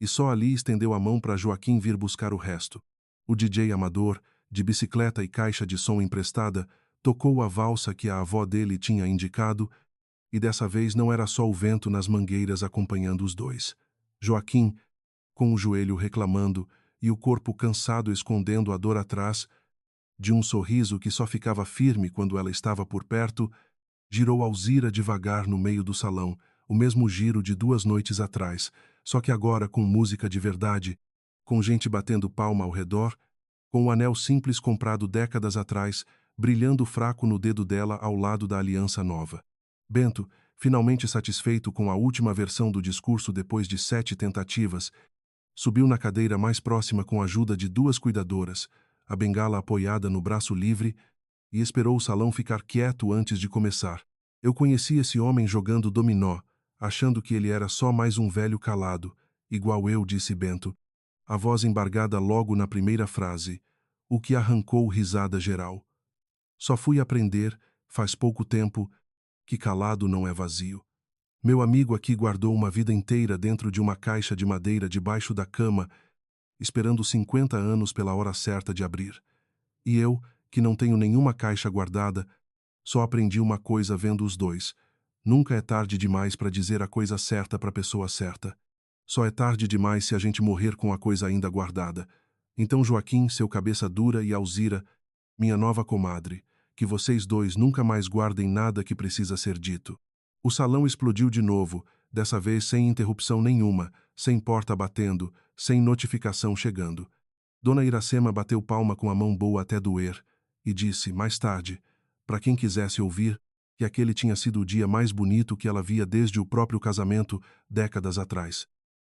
e só ali estendeu a mão para Joaquim vir buscar o resto. O DJ amador, de bicicleta e caixa de som emprestada, tocou a valsa que a avó dele tinha indicado, e dessa vez não era só o vento nas mangueiras acompanhando os dois. Joaquim, com o joelho reclamando e o corpo cansado escondendo a dor atrás, de um sorriso que só ficava firme quando ela estava por perto, girou Alzira devagar no meio do salão, o mesmo giro de 2 noites atrás, só que agora com música de verdade, com gente batendo palma ao redor, com o anel simples comprado décadas atrás, brilhando fraco no dedo dela ao lado da aliança nova. Bento, finalmente satisfeito com a última versão do discurso depois de 7 tentativas, subiu na cadeira mais próxima com a ajuda de 2 cuidadoras, a bengala apoiada no braço livre, e esperou o salão ficar quieto antes de começar. Eu conheci esse homem jogando dominó, achando que ele era só mais um velho calado, igual eu, disse Bento, a voz embargada logo na primeira frase, o que arrancou risada geral. Só fui aprender, faz pouco tempo, que calado não é vazio. Meu amigo aqui guardou uma vida inteira dentro de uma caixa de madeira debaixo da cama, esperando 50 anos pela hora certa de abrir. E eu, que não tenho nenhuma caixa guardada, só aprendi uma coisa vendo os dois. Nunca é tarde demais para dizer a coisa certa para a pessoa certa. Só é tarde demais se a gente morrer com a coisa ainda guardada. Então Joaquim, seu cabeça dura, e Alzira, minha nova comadre, que vocês dois nunca mais guardem nada que precisa ser dito. O salão explodiu de novo, dessa vez sem interrupção nenhuma, sem porta batendo, sem notificação chegando. Dona Iracema bateu palma com a mão boa até doer, e disse, mais tarde, para quem quisesse ouvir, que aquele tinha sido o dia mais bonito que ela via desde o próprio casamento, décadas atrás.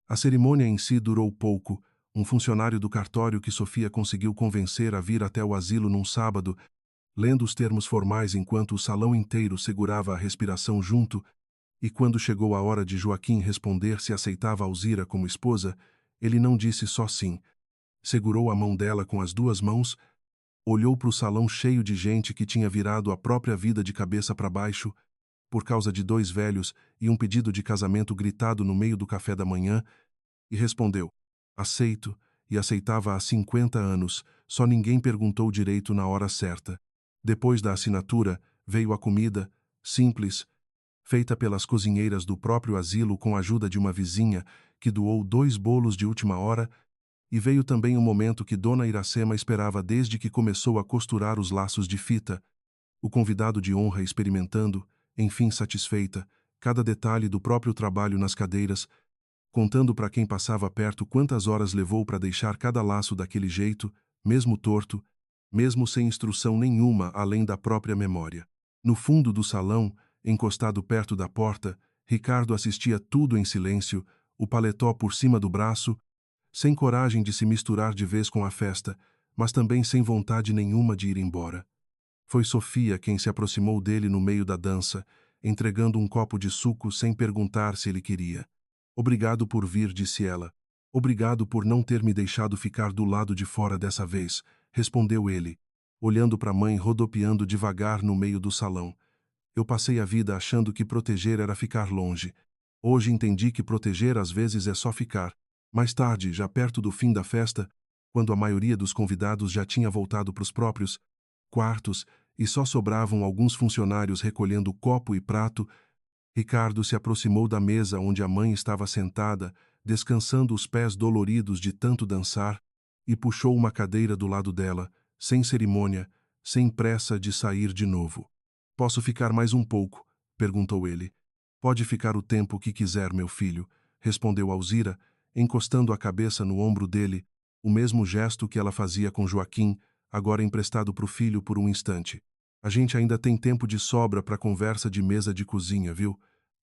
A cerimônia em si durou pouco. Um funcionário do cartório que Sofia conseguiu convencer a vir até o asilo num sábado, lendo os termos formais enquanto o salão inteiro segurava a respiração junto, e quando chegou a hora de Joaquim responder se aceitava Alzira como esposa, ele não disse só sim. Segurou a mão dela com as 2 mãos, olhou para o salão cheio de gente que tinha virado a própria vida de cabeça para baixo, por causa de 2 velhos e um pedido de casamento gritado no meio do café da manhã, e respondeu, aceito, e aceitava há 50 anos, só ninguém perguntou direito na hora certa. Depois da assinatura, veio a comida, simples, feita pelas cozinheiras do próprio asilo com a ajuda de uma vizinha, que doou 2 bolos de última hora, e veio também o momento que Dona Iracema esperava desde que começou a costurar os laços de fita, o convidado de honra experimentando, enfim satisfeita, cada detalhe do próprio trabalho nas cadeiras, contando para quem passava perto quantas horas levou para deixar cada laço daquele jeito, mesmo torto, mesmo sem instrução nenhuma além da própria memória. No fundo do salão, encostado perto da porta, Ricardo assistia tudo em silêncio, o paletó por cima do braço, sem coragem de se misturar de vez com a festa, mas também sem vontade nenhuma de ir embora. Foi Sofia quem se aproximou dele no meio da dança, entregando um copo de suco sem perguntar se ele queria. Obrigado por vir, disse ela. Obrigado por não ter me deixado ficar do lado de fora dessa vez, respondeu ele, olhando para a mãe rodopiando devagar no meio do salão. Eu passei a vida achando que proteger era ficar longe. Hoje entendi que proteger às vezes é só ficar. Mais tarde, já perto do fim da festa, quando a maioria dos convidados já tinha voltado para os próprios quartos e só sobravam alguns funcionários recolhendo copo e prato, Ricardo se aproximou da mesa onde a mãe estava sentada, descansando os pés doloridos de tanto dançar, e puxou uma cadeira do lado dela, sem cerimônia, sem pressa de sair de novo. Posso ficar mais um pouco? Perguntou ele. Pode ficar o tempo que quiser, meu filho, respondeu Alzira, encostando a cabeça no ombro dele, o mesmo gesto que ela fazia com Joaquim, agora emprestado para o filho por um instante. A gente ainda tem tempo de sobra para conversa de mesa de cozinha, viu?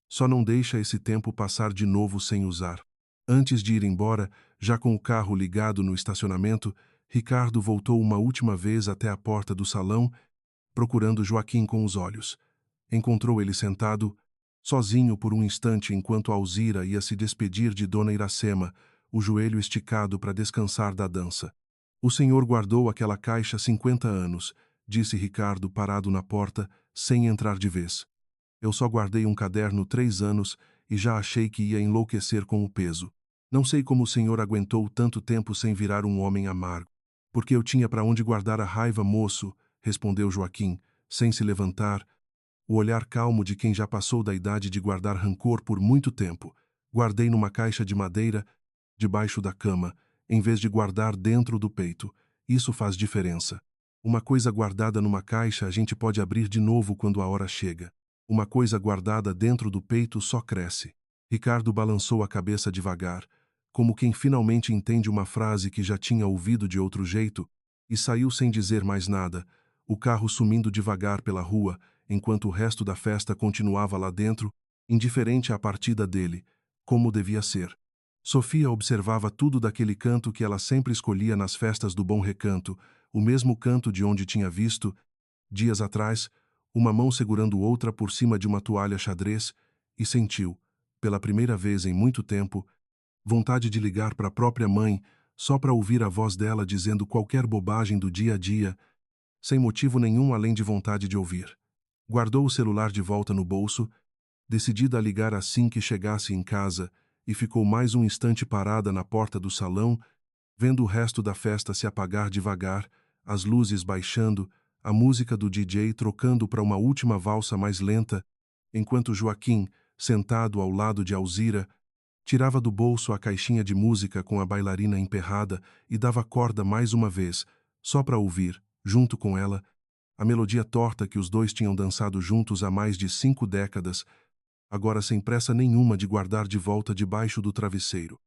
Só não deixa esse tempo passar de novo sem usar. Antes de ir embora, já com o carro ligado no estacionamento, Ricardo voltou uma última vez até a porta do salão, procurando Joaquim com os olhos. Encontrou ele sentado, sozinho por um instante enquanto Alzira ia se despedir de Dona Iracema, o joelho esticado para descansar da dança. O senhor guardou aquela caixa 50 anos, disse Ricardo parado na porta, sem entrar de vez. Eu só guardei um caderno 3 anos e já achei que ia enlouquecer com o peso. Não sei como o senhor aguentou tanto tempo sem virar um homem amargo. Porque eu tinha para onde guardar a raiva, moço, respondeu Joaquim, sem se levantar, o olhar calmo de quem já passou da idade de guardar rancor por muito tempo. Guardei numa caixa de madeira, debaixo da cama, em vez de guardar dentro do peito. Isso faz diferença. Uma coisa guardada numa caixa a gente pode abrir de novo quando a hora chega. Uma coisa guardada dentro do peito só cresce. Ricardo balançou a cabeça devagar, como quem finalmente entende uma frase que já tinha ouvido de outro jeito, e saiu sem dizer mais nada, o carro sumindo devagar pela rua, enquanto o resto da festa continuava lá dentro, indiferente à partida dele, como devia ser. Sofia observava tudo daquele canto que ela sempre escolhia nas festas do Bom Recanto, o mesmo canto de onde tinha visto, dias atrás, uma mão segurando outra por cima de uma toalha xadrez, e sentiu, pela primeira vez em muito tempo, vontade de ligar para a própria mãe, só para ouvir a voz dela dizendo qualquer bobagem do dia a dia, sem motivo nenhum além de vontade de ouvir. Guardou o celular de volta no bolso, decidida a ligar assim que chegasse em casa, e ficou mais um instante parada na porta do salão, vendo o resto da festa se apagar devagar, as luzes baixando, a música do DJ trocando para uma última valsa mais lenta, enquanto Joaquim, sentado ao lado de Alzira, tirava do bolso a caixinha de música com a bailarina emperrada e dava corda mais uma vez, só para ouvir, junto com ela, a melodia torta que os dois tinham dançado juntos há mais de 5 décadas, agora sem pressa nenhuma de guardar de volta debaixo do travesseiro.